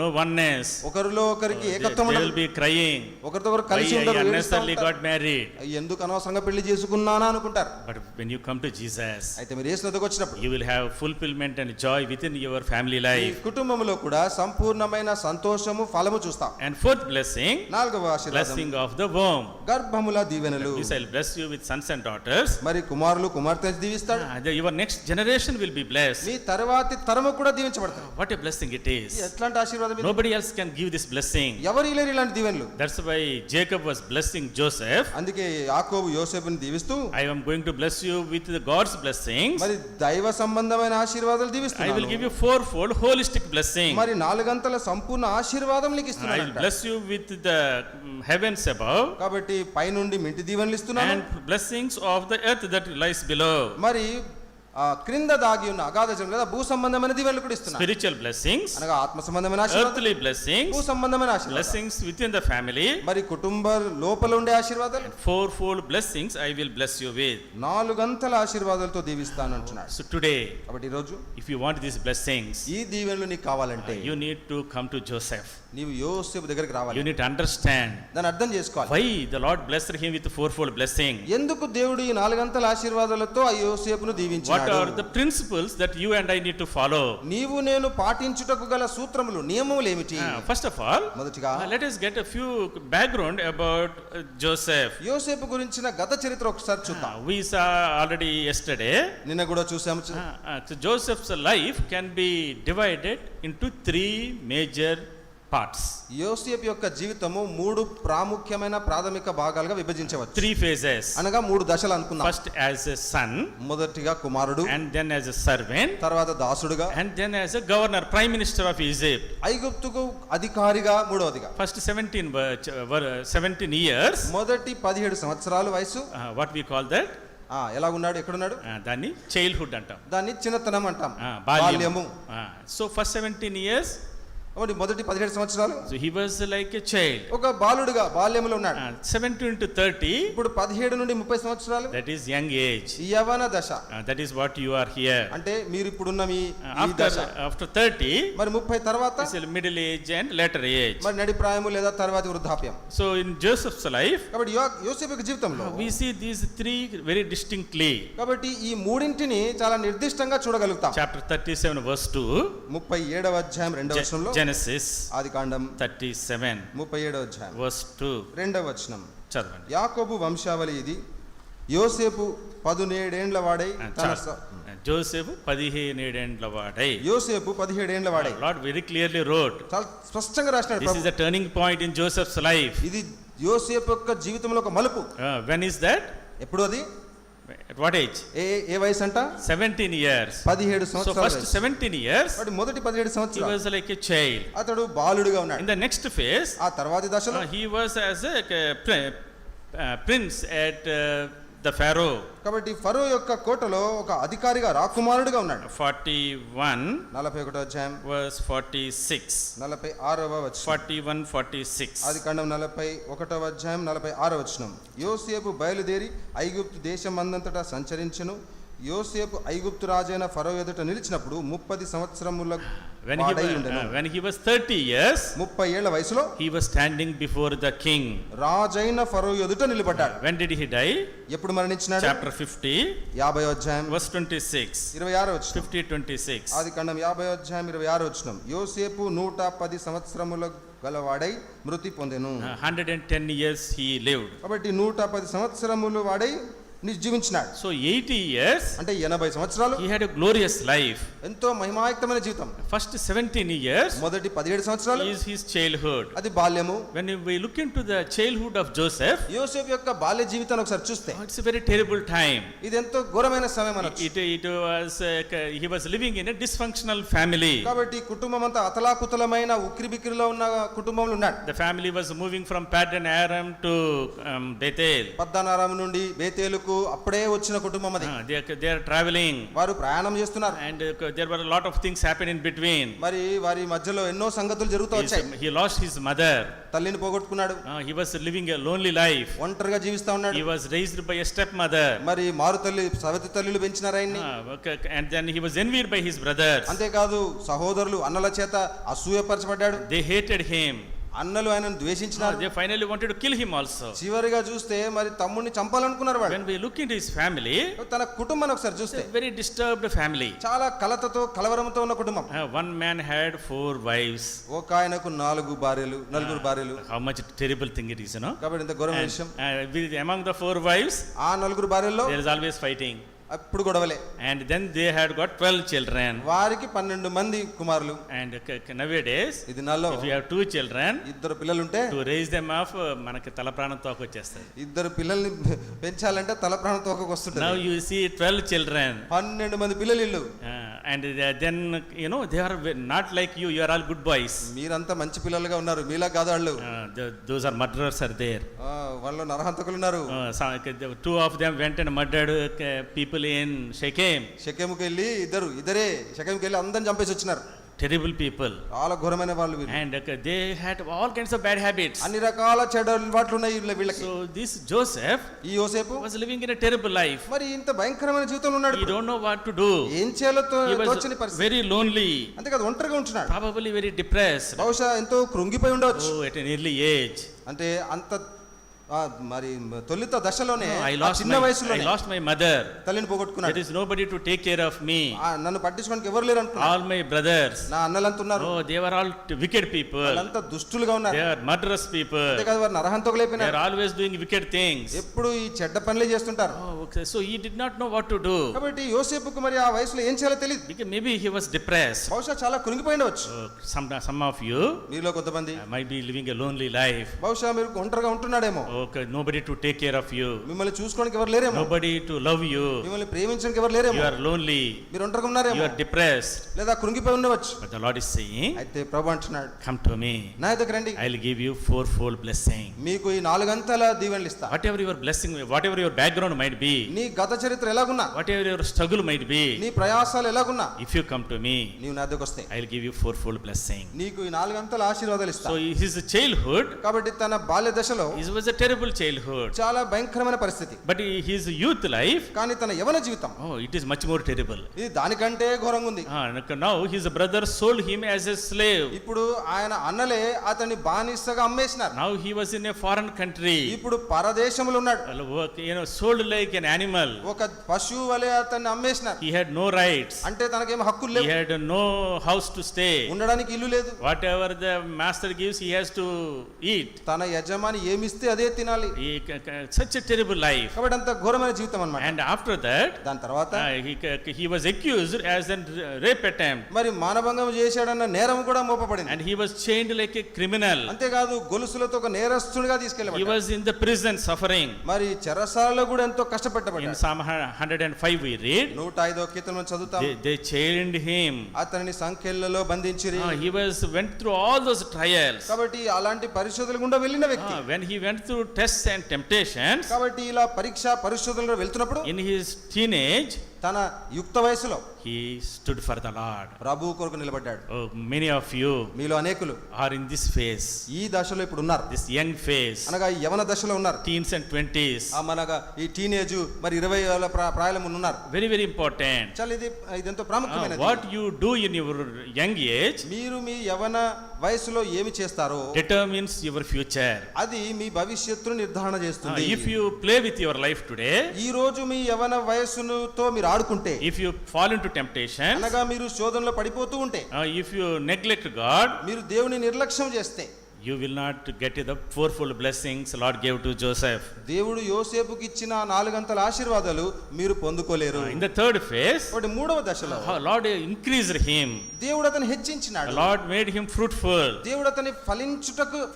no oneness. ఒకరిలో ఒకరికి ఏకత్వం They ఉండదు, will be crying, ఒకరితో ఒకరు why కలిసి I ఉండరు, unnecessarily got married. ఎందుకు అనవసరంగా పెళ్లి చేసుకున్నానా అనుకుంటారు. But when you come to Jesus, అయితే మీరు యేసు వద్దకు వచ్చినప్పుడు you will have fulfillment and joy within your family ఈ life. కుటుంబంలో కూడా సంపూర్ణమైన సంతోషము ఫలము చూస్తాం. And fourth blessing, నాలుగవ ఆశీర్వాదం blessing of the womb. గర్భముల దీవెనలు. This I'll bless you with sons and daughters. మరి కుమారులు కుమార్తెను దీవిస్తాడు. Your next generation will be blessed. మీ తర్వాతి తరము కూడా దీవించబడతారు. What a blessing it is. ఎట్లాంటి ఆశీర్వాదం ఇది? Nobody else can give this blessing. ఎవరు లేరు ఇలాంటి దీవెనలు. That's why Jacob was blessing Joseph. అందుకే యాకోబు యోసేపుని దీవిస్తూ I am going to bless you with the God's blessings. మరి దైవ సంబంధమైన ఆశీర్వాదాలు I will దీవిస్తున్నాను. give you fourfold holistic blessing. మరి నాలుగంతల సంపూర్ణ ఆశీర్వాదం నీకు I will ఇస్తున్నాను. bless you with the heavens above కాబట్టి పైనుండి మింటి దీవెనలు ఇస్తున్నాను. and blessings of the earth that lies below. మరి క్రింద దాగి ఉన్న అగాధ జలం లేదా భూ సంబంధమైన దీవెనలు కూడా ఇస్తున్నాను. Spiritual blessings, అనగా ఆత్మ సంబంధమైన ఆశీర్వాదం, earthly blessings, భూ సంబంధమైన ఆశీర్వాదం, blessings within the family, మరి కుటుంబ లోపల ఉండే ఆశీర్వాదాలు, fourfold blessings I will bless you with. నాలుగంతల ఆశీర్వాదాలతో దీవిస్తాను అంటున్నాడు. So today, కాబట్టి ఈ రోజు if you want these blessings, ఈ దీవెనలు నీకు కావాలంటే you need to come to Joseph. నీవు యోసేపు దగ్గరికి You రావాలి. need to understand దాన్ని అర్థం చేసుకోవాలి. why the Lord blessed him with fourfold blessing. ఎందుకు దేవుడు ఈ నాలుగంతల ఆశీర్వాదాలతో ఆ యోసేపును What దీవించాడు? are the principles that you and I need to follow? నీవు నేను పాటించుటకు గల సూత్రములు నియమములు ఏమిటి? First of all, మొదటిగా let us get a few background about Joseph. యోసేపు గురించిన గత చరిత్ర ఒకసారి చూద్దాం. We saw already yesterday. నిన్న కూడా చూసాము. So Joseph's life can be divided into three major parts. యోసేపు యొక్క జీవితము మూడు ప్రాముఖ్యమైన ప్రాథమిక భాగాలుగా విభజించవచ్చు. Three phases. అనగా మూడు దశలు అనుకుందాం. First as a son, మొదటిగా కుమారుడు, and then as a servant, తర్వాత దాసుడుగా, and then as a governor, prime minister of Egypt. ఐగుప్తుకు అధికారిగా మూడవదిగా. First 17 years. మొదటి 17 సంవత్సరాల వయసు. What we call that? ఎలా ఉన్నాడు, ఎక్కడున్నాడు? దాన్ని చైల్డ్హుడ్ అంటాం, దాన్ని చిన్నతనం అంటాం, బాల్యము. So first 17 years, మొదటి 17 సంవత్సరాలు so he was like a child. ఒక బాలుడుగా బాల్యములో ఉన్నాడు. 17 to 30, ఇప్పుడు 17 నుండి 30 సంవత్సరాలు that is young age. యవ్వన దశ. That is what you are here. అంటే మీరు ఇప్పుడున్న మీ దశ. After 30, మరి 30 తర్వాత is middle age and later age. మరి నడి ప్రాయము లేదా తర్వాతి వృద్ధాప్యం. So in Joseph's life, కాబట్టి యోసేపు యొక్క జీవితంలో we see these three very distinctly. కాబట్టి ఈ మూడింటిని చాలా నిర్దిష్టంగా చూడగలుగుతాం. Chapter 37 verse 2, 37వ అధ్యాయం 2వ వచనంలో, Genesis ఆదికాండం 37 37వ అధ్యాయం verse 2, 2వ వచనం. చదవండి. యాకోబు వంశావళి ఇది. యోసేపు 17 ఏండ్ల వాడై జోసెఫ్ 17 ఏండ్ల వాడై. యోసేపు 17 ఏండ్ల వాడై. Lord very clearly wrote. చాలా స్పష్టంగా రాసినాడు. This is a turning point in Joseph's life. ఇది యోసేపు యొక్క జీవితంలో ఒక మలుపు. When is that? ఎప్పుడు అది? At what age? ఏ వయసు అంట? 17 years. 17 So సంవత్సరాలు. first 17 years, వాడి మొదటి 17 he సంవత్సరాలు was like a child. అతడు బాలుడిగా In ఉన్నాడు. the next phase, ఆ తర్వాతి దశలో he was as a prince at the Pharaoh. కాబట్టి ఫరో యొక్క కోటలో ఒక అధికారిగా రాకుమారుడిగా ఉన్నాడు. 41 41వ అధ్యాయం verse 46. 46వ వచనం. 41 46. ఆదికాండం 41వ అధ్యాయం 46వ వచనం. యోసేపు బయలుదేరి ఐగుప్తు దేశమందంతటా సంచరించెను. యోసేపు ఐగుప్తు రాజైన ఫరో ఎదుట నిలిచినప్పుడు 30 సంవత్సరముల వాడై ఉండెను. When he was 30 years, 30 ఏళ్ల వయసులో he was standing before the king. రాజైన ఫరో ఎదుట నిలబడ్డాడు. When did he die? ఎప్పుడు మరణించినాడు? Chapter 50 50వ అధ్యాయం verse 26. 26వ వచనం. 50:26. ఆదికాండం 50వ అధ్యాయం 26వ వచనం. యోసేపు 110 సంవత్సరముల గలవాడై మృతి పొందెను. 110 years he lived. కాబట్టి 110 సంవత్సరములు వాడై జీవించినాడు. So 80 years అంటే 80 సంవత్సరాలు he had a glorious life. ఎంతో మహిమాయుక్తమైన జీవితం. First 17 years మొదటి 17 సంవత్సరాలు is his childhood. అది బాల్యము. When we look into the childhood of Joseph, యోసేపు యొక్క బాల్య జీవితాన్ని ఒకసారి చూస్తే it's a very terrible time. ఇది ఎంతో ఘోరమైన సమయం అనొచ్చు. It was he was living in a dysfunctional family. కాబట్టి కుటుంబం అంతా అతలాకుతలమైన ఉక్కిరిబిక్కిరిలో ఉన్న కుటుంబంలో ఉన్నాడు. The family was moving from Paddan Aram to Bethel. పద్దనారాము నుండి బేతేలుకు అప్పుడే వచ్చిన కుటుంబం అది. They are traveling. వారు ప్రయాణం చేస్తున్నారు. And there were a lot of things happening in between. మరి వారి మధ్యలో ఎన్నో సంగతులు జరుగుతూ వచ్చాయి. He lost his mother. తల్లిని పోగొట్టుకున్నాడు. He was living a lonely life. ఒంటరిగా జీవిస్తా ఉన్నాడు. He was raised by a stepmother. మరి మారు తల్లి సవతి తల్లులు పెంచినారు ఆయన్ని. And then he was envied by his brothers. అంతేకాదు సహోదరులు అన్నల చేత అసూయపరచబడ్డాడు. They hated him. అన్నలు ఆయనను ద్వేషించినారు. They finally wanted to kill him also. చివరిగా చూస్తే మరి తమ్ముడిని చంపాలనుకున్నారు వాళ్ళు. When we look into his family, తన కుటుంబాన్ని ఒకసారి చూస్తే very disturbed family. చాలా కలతతో కలవరంతో ఉన్న కుటుంబం. One man had 4 wives. ఒక ఆయనకు 4 భార్యలు, 4 భార్యలు. How much terrible thing it is, you know? కాబట్టి ఇంత ఘోరమైన విషయం. Among the 4 wives, ఆ 4 భార్యల్లో there is always fighting. అప్పుడు గొడవలే. And then they had got 12 children. వారికి 12 మంది కుమారులు. And nowadays, ఇది నాలో if you have 2 children, 2 పిల్లలు ఉంటే to raise them up, మనకి తల ప్రాణం తోక వచ్చేస్తుంది. 2 పిల్లల్ని పెంచాలంటే తల ప్రాణం తోకకు వస్తుంది. Now you see 12 children. 12 మంది పిల్లలు ఇల్లు. And then they are not like you are all good boys. మీరంతా మంచి పిల్లలుగా ఉన్నారు, మీలా కాదు వాళ్ళు. Those are murderers are there. వాళ్ళు నరహంతకులు ఉన్నారు. 2 of them went and murdered people in Shechem. షెకెముకి వెళ్ళి ఇద్దరే షెకెముకి వెళ్ళి అందరిని చంపేసి వచ్చినారు. Terrible people. చాలా ఘోరమైన వాళ్ళు వీళ్ళు. And they had all kinds of bad habits. అన్ని రకాల చెడు అలవాట్లు ఉన్నాయి వీళ్ళకి. So this Joseph, ఈ యోసేపు was living in a terrible life. మరి ఇంత భయంకరమైన జీవితంలో ఉన్నాడు. He don't know what to do. ఏం చేయాలో He was తోచని పరిస్థితి. very lonely. అంతేకాదు ఒంటరిగా ఉంటున్నాడు. Probably very depressed. బహుశా ఎంతో కృంగిపోయి ఉండవచ్చు. At an early age. అంటే అంత మరి తొలిత దశలోనే I చిన్న వయసులోనే lost my mother. తల్లిని పోగొట్టుకున్నాడు. There is nobody to take care of me. నన్ను పట్టించుకోవడానికి ఎవరు లేరు అనుకున్నాడు. All my brothers, నా అన్నలంతా ఉన్నారు. oh they were all wicked people. వాళ్ళంతా దుష్టులుగా ఉన్నారు. They are murderous people. అంతేకాదు వారు నరహంతకులైపోయినారు. They are always doing wicked things. ఎప్పుడు ఈ చెడ్డ పనులే చేస్తుంటారు. Oh okay, so he did not know what to do. కాబట్టి యోసేపుకు మరి ఆ వయసులో ఏం చేయాలో తెలియదు. Because maybe he was depressed. బహుశా చాలా కృంగిపోయి ఉండవచ్చు. Some of you మీలో కొంతమంది might be living a lonely life. బహుశా మీరు ఒంటరిగా ఉంటున్నాడేమో. Okay, nobody to take care of you. మిమ్మల్ని చూసుకోవడానికి ఎవరు లేరేమో. Nobody to love you. మిమ్మల్ని ప్రేమించడానికి ఎవరు లేరేమో. You are lonely. మీరు ఒంటరిగా ఉన్నారేమో. You are depressed. లేదా కృంగిపోయి ఉండవచ్చు. But the Lord is saying, అయితే ప్రభువు అంటున్నాడు, come to me. నా దగ్గరికి రండి. I will give you 4-fold blessing. మీకు ఈ 4 అంతల దీవెనలు ఇస్తా. Whatever your blessing, whatever your background might be, నీ గత చరిత్ర ఎలాగున్నా, whatever your struggle might be, నీ ప్రయాసాలు ఎలాగున్నా, if you come to me, నీవు నా దగ్గరికి వస్తే I will give you 4-fold blessing. నీకు ఈ 4 అంతల ఆశీర్వాదాలు ఇస్తా. So his childhood, కాబట్టి తన బాల్య దశలో it was a terrible childhood. చాలా భయంకరమైన పరిస్థితి. But his youth life, కానీ తన యవన జీవితం, oh it is much more terrible. ఇది దానికంటే ఘోరంగా ఉంది. Now his brother sold him as a slave. ఇప్పుడు ఆయన అన్నలే అతన్ని బానిసగా అమ్మేసినారు. Now he was in a foreign country. ఇప్పుడు పరదేశంలో ఉన్నాడు. Sold like an animal. ఒక పశువు వలె అతన్ని అమ్మేసినారు. He had no rights. అంటే తనకేం హక్కులు లేవు. He had no house to stay. ఉండడానికి ఇల్లు లేదు. Whatever the master gives, he has to eat. తన యజమాని ఏమిస్తే అదే తినాలి. Such a terrible life. కాబట్టి అంత ఘోరమైన జీవితం అన్నమాట. And after that, దాని తర్వాత he was accused as a rape attempt. మరి మానభంగం చేశాడన్న నేరం కూడా మోపబడింది. And he was chained like a criminal. అంతేకాదు గొలుసులతో ఒక నేరస్తుడిగా తీసుకెళ్ళబడ్డాడు. He was in the prison suffering. మరి చెరసాలలో కూడా ఎంతో In కష్టపెట్టబడ్డాడు. Psalm 105 we read, 105వ కీర్తనలో చదువుతాం, they chained him. అతనిని సంకెళ్లలో బంధించిరి. He went through all those trials. కాబట్టి అలాంటి పరిశోధనల గుండా వెళ్ళిన వ్యక్తి. When he went through tests and temptations, కాబట్టి ఇలా పరీక్ష పరిశోధనలో వెళ్తున్నప్పుడు in his teenage, తన యుక్త వయసులో he stood for the Lord. ప్రభువు కొరకు నిలబడ్డాడు. Many of you మీలో అనేకులు are in this phase, ఈ దశలో ఇప్పుడు ఉన్నారు. this young phase, అనగా ఈ యవన దశలో ఉన్నారు. teens and 20s. మనగా ఈ టీనేజ్ మరి 20 ఏళ్ల ప్రాయంలో ఉన్నారు. Very very important. చాలా ఇదెంతో ప్రాముఖ్యమైనది. What you do in your young age, మీరు మీ యవన వయసులో ఏమి చేస్తారో determines your future. అది మీ భవిష్యత్తును నిర్ధారణ చేస్తుంది. If you play with your life today, ఈ రోజు మీ యవన వయసుతో మీరు ఆడుకుంటే, if you fall into temptation, అనగా మీరు శోధనలో పడిపోతూ ఉంటే, if you neglect God, మీరు దేవుని నిర్లక్ష్యం చేస్తే, you will not get the fourfold blessings Lord gave to Joseph. దేవుడు యోసేపుకి ఇచ్చిన 4 ఆశీర్వాదాలు మీరు పొందుకోలేరు. In the third phase, కాబట్టి 3వ దశలో Lord increased him. దేవుడు అతన్ని హెచ్చించినాడు. Lord made him fruitful. దేవుడు అతన్ని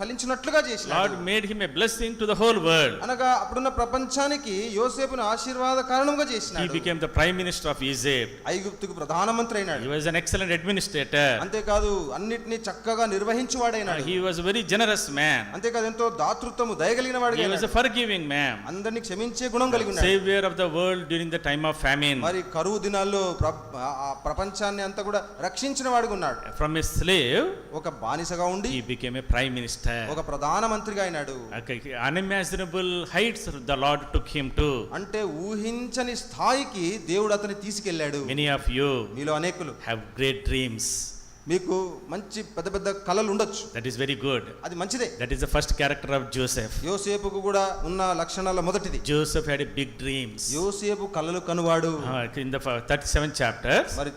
ఫలించినట్లుగా చేసినాడు. Lord made him a blessing to the whole world. అనగా అప్పుడున్న ప్రపంచానికి యోసేపును ఆశీర్వాద కారణంగా He చేసినాడు. became the prime minister of Egypt. ఐగుప్తుకు ప్రధానమంత్రి అయినాడు. He was an excellent administrator. అంతేకాదు అన్నిటిని చక్కగా నిర్వహించువాడైనాడు. He was a very generous man. అంతేకాదు ఎంతో దాతృత్వము దయగలిగిన వాడుగా He was a అయినాడు. forgiving man. అందరిని క్షమించే గుణం కలిగి ఉన్నాడు. Savior of the world during the time of famine. మరి కరువు దినాల్లో ప్రపంచాన్ని అంతా కూడా రక్షించిన వాడుగా ఉన్నాడు. From a slave, ఒక బానిసగా ఉండి he became a prime minister. ఒక ప్రధానమంత్రిగా అయినాడు. Unimaginable heights the Lord took him to. అంటే ఊహించని స్థాయికి దేవుడు అతన్ని తీసుకెళ్ళాడు. Many of you మీలో అనేకులు have great dreams. మీకు మంచి పెద్ద పెద్ద కళలు ఉండొచ్చు. That is very good. అది మంచిదే. That is the first character of Joseph. యోసేపుకు కూడా ఉన్న లక్షణాల మొదటిది. Joseph had a big dreams. యోసేపు కలలు కనువాడు. In the 37th chapter, మరి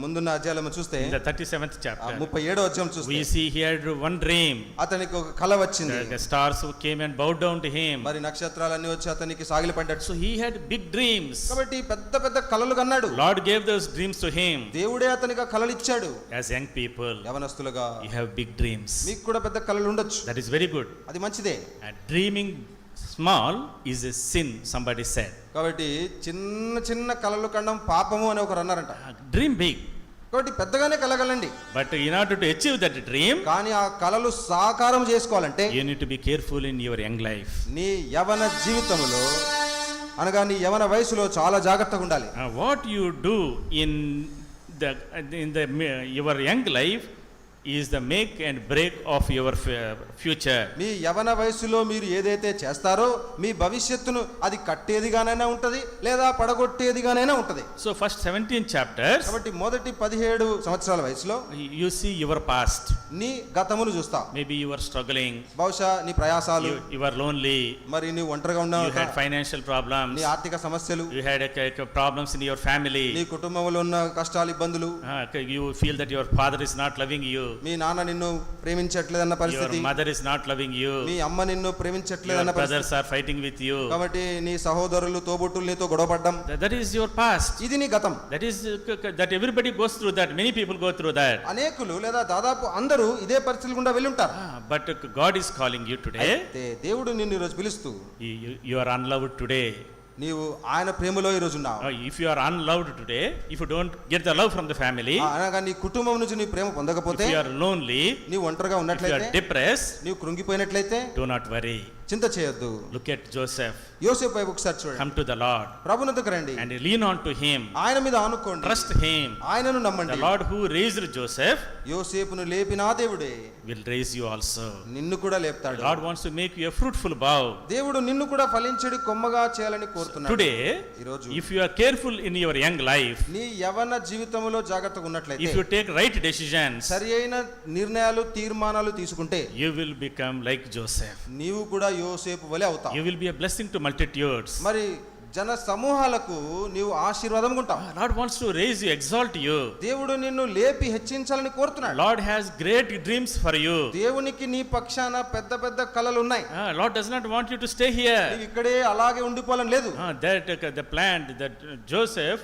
ముందున్న అధ్యాయంలో చూస్తే in the 37th chapter, 37వ అధ్యాయం చూస్తే we see he had one dream. అతనికి ఒక కల వచ్చింది. The stars came and bowed down to him. మరి నక్షత్రాలన్నీ వచ్చి అతనికి సాగిలపడ్డాడు. So he had big dreams. కాబట్టి పెద్ద పెద్ద కలలు కన్నాడు. Lord gave those dreams to him. దేవుడే అతనికి ఆ కలలు ఇచ్చాడు. As young people, యవనస్తులుగా you have big dreams. మీకు కూడా పెద్ద కలలు ఉండొచ్చు. That is very good. అది మంచిదే. And dreaming small is a sin, somebody said. కాబట్టి చిన్న చిన్న కలలు కనడం పాపము అని ఒకరు అన్నారంట. Dream big. కాబట్టి పెద్దగానే కలగలండి. But in order to achieve that dream, కానీ ఆ కలలు సాకారం చేసుకోవాలంటే you need to be careful in your young life. నీ యవన జీవితంలో అనగా నీ యవన వయసులో చాలా జాగ్రత్తగా ఉండాలి. What you do in your young life is the make and break of your future. మీ యవన వయసులో మీరు ఏదైతే చేస్తారో మీ భవిష్యత్తును అది కట్టేదిగానైనా ఉంటది లేదా పడగొట్టేదిగానైనా ఉంటది. So first 17 chapters, కాబట్టి మొదటి 17 సంవత్సరాల వయసులో you see your past. నీ గతమును చూస్తావు. Maybe you were struggling. బహుశా నీ ప్రయాసాలు, you were lonely. మరి నీ ఒంటరిగా ఉన్నావు. You had financial problems. నీ ఆర్థిక సమస్యలు, you had problems in your family. నీ కుటుంబంలో ఉన్న కష్టాలు, ఇబ్బందులు. You feel that your father is not loving you. మీ నాన్న నిన్ను ప్రేమించట్లేదన్న పరిస్థితి. Your mother is not loving you. మీ అమ్మ నిన్ను ప్రేమించట్లేదన్న పరిస్థితి. Brothers are fighting with you. కాబట్టి నీ సహోదరులు తోబుట్టులు నీతో గొడవపడ్డం. That is your past. ఇది నీ గతం. That everybody goes through that. Many people go through that. అనేకులు లేదా దాదాపు అందరూ ఇదే పరిస్థితుల గుండా వెళ్ళి ఉంటారు. But God is calling you today. దేవుడు నిన్ను ఈ రోజు పిలుస్తూ, you are unloved today. నీవు ఆయన ప్రేమలో ఈ రోజు ఉన్నావు. If you are unloved today, if you don't get the love from the family, అనగా నీ కుటుంబం నుంచి నీ ప్రేమ పొందకపోతే, if you are lonely, నీవు ఒంటరిగా ఉన్నట్లయితే, if you are depressed, నీవు కృంగిపోయినట్లయితే, do not worry. చింత చేయొద్దు. Look at Joseph. యోసేపు వైపు ఒకసారి చూడండి. Come to the Lord. ప్రభువునొద్దకు రండి. And lean on to him. ఆయన మీద ఆనుకోండి. Trust him. ఆయనను నమ్మండి. The Lord who raised Joseph, యోసేపును లేపిన దేవుడే will raise you also. నిన్ను కూడా లేపుతాడు. The Lord wants to make you a fruitful bough. దేవుడు నిన్ను కూడా ఫలించడి కొమ్మగా చేయాలని కోరుతున్నాడు. Today, if you are careful in your young life, నీ యవన జీవితంలో జాగ్రత్తగా ఉన్నట్లయితే, if you take right decisions, సరియైన నిర్ణయాలు, తీర్మానాలు తీసుకుంటే, you will become like Joseph. నీవు కూడా యోసేపు వలె అవుతావు. You will be a blessing to multitudes. మరి జన సమూహాలకు నీవు ఆశీర్వాదం ఉంటావు. Lord wants to raise you, exalt you. దేవుడు నిన్ను లేపి హెచ్చించాలని కోరుతున్నాడు. Lord has great dreams for you. దేవునికి నీ పక్షాన పెద్ద పెద్ద కలలు ఉన్నాయి. Lord does not want you to stay here. నీవు ఇక్కడే అలాగే ఉండిపోవాలని లేదు. The plant that Joseph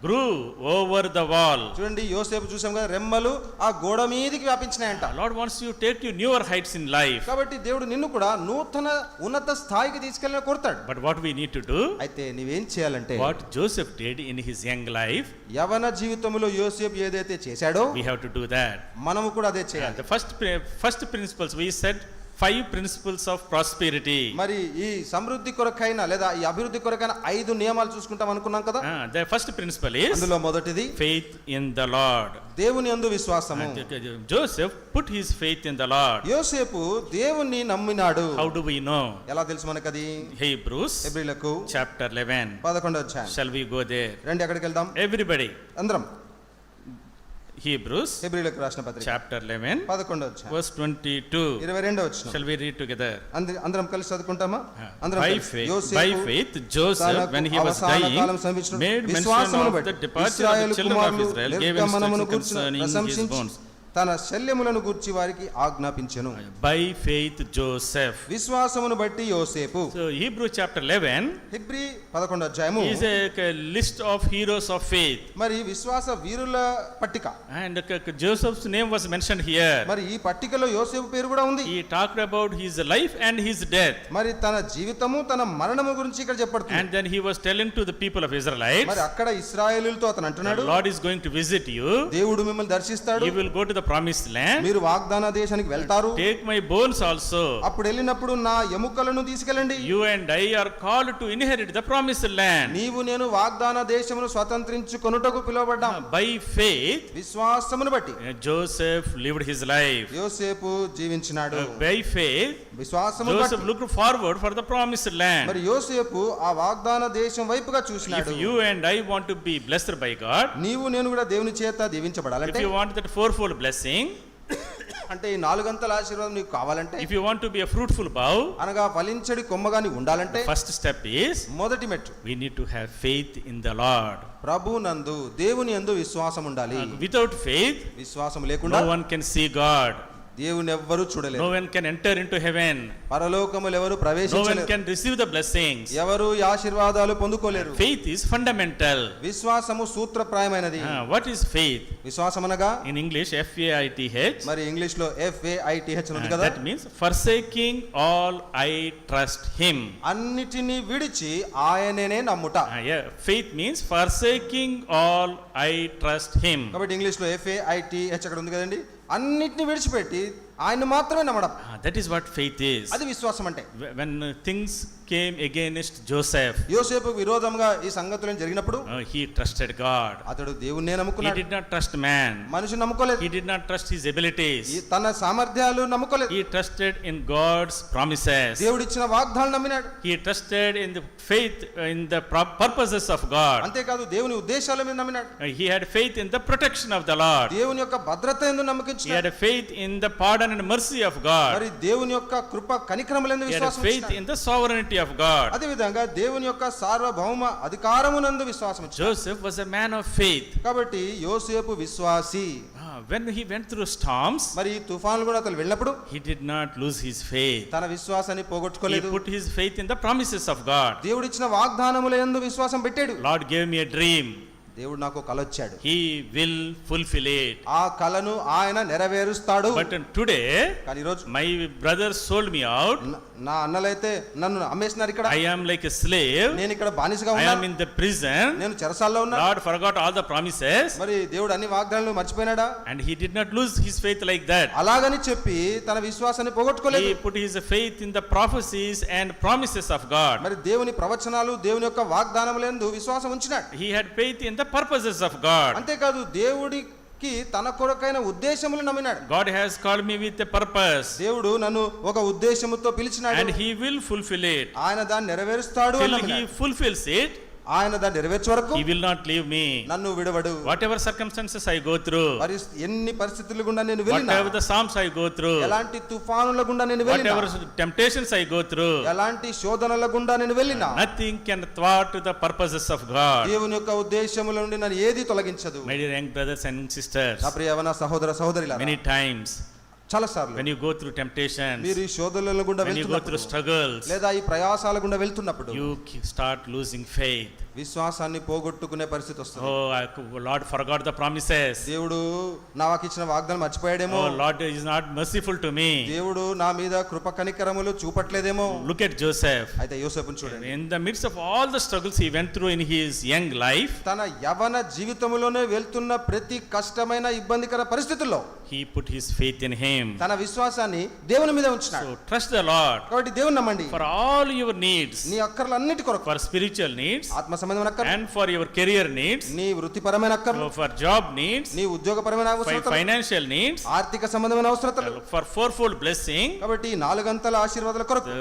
grew over the wall. చూడండి, యోసేపు చూసాం కదా, రెమ్మలు ఆ గోడ మీదకి వ్యాపించినాయంట. Lord wants you to take you newer heights in life. కాబట్టి దేవుడు నిన్ను కూడా నూతన ఉన్నత స్థాయికి తీసుకెళ్ళాలని కోరుతాడు. But what we need to do, అయితే నీవేం చేయాలంటే, what Joseph did in his young life, యవన జీవితంలో యోసేపు ఏదైతే చేశాడో we have to do that. మనము కూడా అదే చేయాలి. The first principles we said, 5 principles of prosperity. మరి ఈ సమృద్ధి కొరకైన లేదా ఈ అభివృద్ధి కొరకైన 5 నియమాలు చూసుకుంటాం అనుకున్నాం కదా. The first principle is, అందులో మొదటిది faith in the Lord. దేవుని యందు విశ్వాసము. Joseph put his faith in the Lord. యోసేపు దేవుని నమ్మినాడు. How do we know? ఎలా తెలుసు మనకది? Hebrews హెబ్రీయులకు chapter 11. 11వ అధ్యాయం. Shall we go there? రండి అక్కడికి వెళ్దాం. Everybody. అందరం. Hebrews హెబ్రీయులకు రాసిన పత్రిక chapter 11 11వ అధ్యాయం verse 22. 22వ వచనం. Shall we read together? అందరం కలిసి చదువుకుంటామా? By faith Joseph, when he was dying, made mention of the departure of the children of Israel, gave instruction concerning his bones. తన శల్యములను గూర్చి వారికి ఆజ్ఞాపించెను. By faith Joseph. విశ్వాసమును బట్టి యోసేపు. So Hebrew chapter 11 హెబ్రీ 11వ అధ్యాయము is a list of heroes of faith. మరి విశ్వాస వీరుల పట్టిక. And Joseph's name was mentioned here. మరి ఈ పట్టికలో యోసేపు పేరు కూడా ఉంది. He talked about his life and his death. మరి తన జీవితము తన మరణము గురించి ఇక్కడ చెప్పబడుతుంది. And then he was telling to the people of Israelites, మరి అక్కడ ఇశ్రాయేలీయులతో అతను అంటున్నాడు, the Lord is going to visit you. దేవుడు మిమ్మల్ని దర్శిస్తాడు. You will go to the promised land. మీరు వాగ్దాన దేశానికి వెళ్తారు. Take my bones also. అప్పుడు వెళ్ళినప్పుడు నా ఎముకలను తీసుకెళ్ళండి. You and I are called to inherit the promised land. నీవు నేను వాగ్దాన దేశమును స్వతంత్రించుకొనుటకు పిలువబడ్డాం. By faith విశ్వాసమును బట్టి Joseph lived his life. యోసేపు జీవించినాడు. By faith విశ్వాసమును Joseph బట్టి looked forward for the promised land. మరి యోసేపు ఆ వాగ్దాన దేశం వైపుగా If చూసినాడు. you and I want to be blessed by God, నీవు నేను కూడా దేవుని చేత if దీవించబడాలంటే, you want that fourfold blessing, అంటే ఈ 4 గంటల ఆశీర్వాదం నీకు కావాలంటే, if you want to be a fruitful bough, అనగా ఫలించడి కొమ్మగా నీవు ఉండాలంటే, the first step is మొదటి మెట్టు we need to have faith in the Lord. ప్రభునందు దేవుని యందు విశ్వాసం ఉండాలి. Without faith, విశ్వాసం లేకుండా no one can see God. దేవుని ఎవ్వరు No చూడలేరు. one can enter into heaven. పరలోకములు ఎవరు No one ప్రవేశించలేరు. can receive the blessings. ఎవరు ఈ ఆశీర్వాదాలు పొందుకోలేరు. Faith is fundamental. విశ్వాసము సూత్రప్రాయమైనది. What is faith? విశ్వాసం అనగా In English, F-A-I-T-H. మరి ఇంగ్లీష్ లో FAITH ఉంది కదా. That means forsaking all, I trust Him. అన్నిటినీ విడిచి ఆయననే నమ్ముట. Yeah, faith means forsaking all, I trust Him. కాబట్టి ఇంగ్లీష్ లో FAITH అక్కడ ఉంది కదండి. అన్నిటిని విడిచిపెట్టి ఆయన మాత్రమే నమ్మడం. That is what faith is. అది విశ్వాసం అంటే. When things came against Joseph, యోసేపుకు విరోధంగా ఈ సంగతులు జరిగినప్పుడు he trusted God. అతడు దేవుణ్ణే He నమ్ముకున్నాడు. did not trust man. మనిషిని నమ్ముకోలేదు. He did not trust his abilities. తన సామర్థ్యాలు నమ్ముకోలేదు. He trusted in God's promises. దేవుడు ఇచ్చిన వాగ్దానాలు నమ్మినాడు. He trusted in the faith in the purposes of God. అంతేకాదు దేవుని ఉద్దేశాల మీద నమ్మినాడు. He had faith in the protection of the Lord. దేవుని యొక్క భద్రత యందు He నమ్మకించాడు. had faith in the pardon and mercy of God. మరి దేవుని యొక్క కృప కనికరములందు He had విశ్వాసం faith ఉంచాడు. in the sovereignty of God. అదే విధంగా దేవుని యొక్క సార్వభౌమ అధికారమునందు విశ్వాసం ఉంచాడు. Joseph was a man of faith. కాబట్టి యోసేపు విశ్వాసి. When he went through storms, మరి ఈ తుఫాన్లు కూడా అతను వెళ్ళినప్పుడు he did not lose his faith. తన విశ్వాసాన్ని He పోగొట్టుకోలేదు. put his faith in the promises of God. దేవుడు ఇచ్చిన వాగ్దానముల యందు విశ్వాసం పెట్టాడు. Lord gave me a dream. దేవుడు నాకు కల వచ్చాడు. He will fulfill it. ఆ కలను ఆయన నెరవేరుస్తాడు. But today, కానీ ఈరోజు my brothers sold me out. నా అన్నలైతే నన్ను అమ్మేసినారు. ఇక్కడ I am like a slave. నేను ఇక్కడ బానిసగా I am ఉన్నాను. in the prison. నేను చెరసాల్లో ఉన్నా. Lord forgot all the promises. మరి దేవుడు అన్ని వాగ్దానాలు మర్చిపోయినాడా? And he did not lose his faith like that. అలాగని చెప్పి తన విశ్వాసాన్ని పోగొట్టుకోలేదు. He put his faith in the prophecies and promises of God. మరి దేవుని ప్రవచనాలు దేవుని యొక్క వాగ్దానములందు విశ్వాసం ఉంచినాడు. He had faith in the purposes of God. అంతేకాదు దేవుడికి తన కొరకైన ఉద్దేశములు నమ్మినాడు. God has called me with a purpose. దేవుడు నన్ను ఒక ఉద్దేశముతో పిలిచినాడు. And he will fulfill it. ఆయన దాన్ని నెరవేరుస్తాడు అని Till he నమ్మినాడు. fulfills it, ఆయన దాన్ని నెరవేర్చే వరకు he will not leave me. నన్ను విడవడు. Whatever circumstances I go through, ఎన్ని పరిస్థితుల గుండా నేను వెళ్ళినా, whatever the storms I go through, ఎలాంటి తుఫానుల గుండా నేను వెళ్ళినా, whatever temptations I go through, ఎలాంటి శోధనల గుండా నేను వెళ్ళినా, nothing can thwart the purposes of God. దేవుని యొక్క ఉద్దేశముల నుండి నన్ను ఏది తొలగించదు. My dear young brothers and sisters, నా ప్రియ యవన సహోదర సహోదరులారా, many times చాలా సార్లు when you go through temptations, మీరు ఈ శోధనల గుండా when you go through వెళ్తున్నప్పుడు struggles, లేదా ఈ ప్రయాసాల గుండా వెళ్తున్నప్పుడు you start losing faith. విశ్వాసాన్ని పోగొట్టుకునే పరిస్థితి వస్తుంది. Oh, Lord forgot the promises. దేవుడు నాకు ఇచ్చిన వాగ్దానం మర్చిపోయాడేమో. Oh, Lord is not merciful to me. దేవుడు నా మీద కృప కనికరములు చూపట్లేదేమో. Look at Joseph. అయితే యోసేపుని చూడండి. In the midst of all the struggles he went through in his young life, తన యవన జీవితంలోనే వెళ్తున్న ప్రతి కష్టమైన ఇబ్బందికర పరిస్థితుల్లో he put his faith in him. తన విశ్వాసాన్ని దేవుని మీద ఉంచినాడు. So trust the Lord కాబట్టి దేవుని నమ్మండి. for all your needs, నీ అక్కర్లన్నిటి కొరకు, for spiritual needs ఆత్మ సంబంధమైన అక్కర్లు, and for your career needs, నీ వృత్తిపరమైన అక్కర్లు, for job needs, నీ ఉద్యోగపరమైన for అవసరతలు, financial needs, ఆర్థిక సంబంధమైన అవసరతలు, for fourfold blessing. కాబట్టి ఈ 4 గంటల ఆశీర్వాదాల కొరకు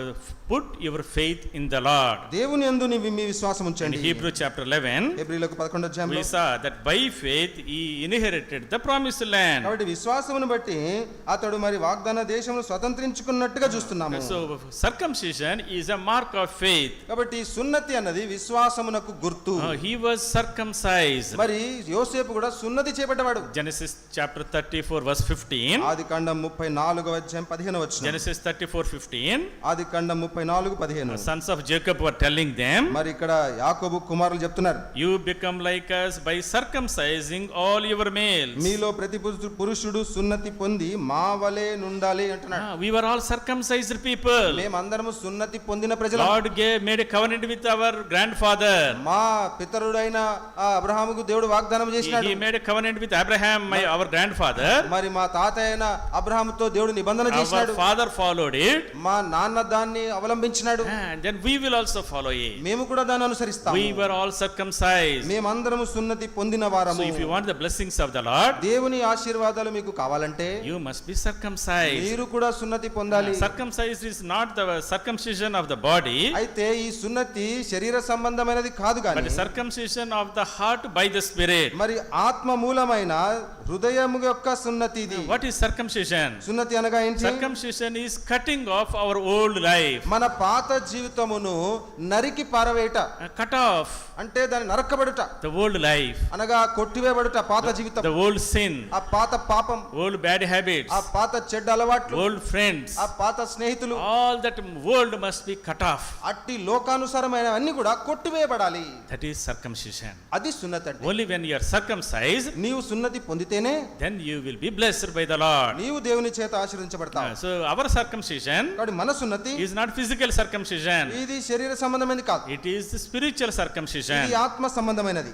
Put your faith in the Lord. దేవుని యందు మీ విశ్వాసం In ఉంచండి. Hebrew chapter 11, హెబ్రీయులకు 11వ we అధ్యాయంలో saw that by faith he inherited the promised land. కాబట్టి విశ్వాసమును బట్టి అతడు మరి వాగ్దాన దేశమును స్వతంత్రించుకున్నట్టుగా చూస్తున్నాము. So circumcision is a mark of faith. కాబట్టి సున్నతి అన్నది విశ్వాసమునకు పరిశుద్ధాత్మకు గుర్తు. He was circumcised. మరి యోసేపు కూడా సున్నతి చేపట్టవాడు. Genesis chapter 34 verse 15. ఆదికాండం 34వ అధ్యాయం 15వ వచనం. Genesis 34:15. Adikandam 34:15. Sons of Jacob were telling them, మరి ఇక్కడ యాకోబు కుమారులు చెప్తున్నారు, you become like us by circumcising all your males. మీలో ప్రతి పురుషుడు సున్నతి పొంది మా వలె నుండాలి అంటున్నాడు. We were all circumcised people. మేమందరము సున్నతి పొందిన ప్రజలం. Lord made a covenant with our grandfather. మా పితరుడైన అబ్రహాముకు దేవుడు వాగ్దానం చేసినాడు. He made a covenant with Abraham, our grandfather. మరి మా తాత అయిన అబ్రహాముతో దేవుడు నిబంధన చేసినాడు. Our father followed it. మా నాన్న దాన్ని అవలంబించినాడు. And then we will also follow it. మేము కూడా దాన్ని అనుసరిస్తాము. We were all circumcised. మేమందరము సున్నతి పొందిన వారము. So if you want the blessings of the Lord, దేవుని ఆశీర్వాదాలు మీకు కావాలంటే you must be circumcised. మీరు కూడా సున్నతి పొందాలి. Circumcised is not the circumcision of the body. అయితే ఈ సున్నతి శరీర సంబంధమైనది కాదు But గాని the circumcision of the heart by the Spirit. మరి ఆత్మ మూలమైన హృదయము యొక్క సున్నతి ఇది. What is circumcision? సున్నతి అనగా ఏంటి? Circumcision is cutting off our old life. మన పాత జీవితమును నరికి పారవేయట. Cut off అంటే దాన్ని నరకబడుట. the old life, అనగా కొట్టివేయబడుట పాత జీవితం. the old sin, ఆ పాత పాపం, old bad habits, ఆ పాత చెడ్డ అలవాట్లు, old friends. ఆ పాత స్నేహితులు, All that world must be cut off. అట్టి లోకానుసారమైన అన్ని కూడా కొట్టివేయబడాలి. That is circumcision. అది సున్నతి అంటే. Only when you are circumcised, నీవు సున్నతి పొందితేనే then you will be blessed by the Lord. నీవు దేవుని చేత ఆశీర్వదించబడతావు. So our circumcision కాబట్టి మన సున్నతి is not physical circumcision. ఇది శరీర సంబంధమైనది కాదు. It is the spiritual circumcision. ఇది ఆత్మ సంబంధమైనది.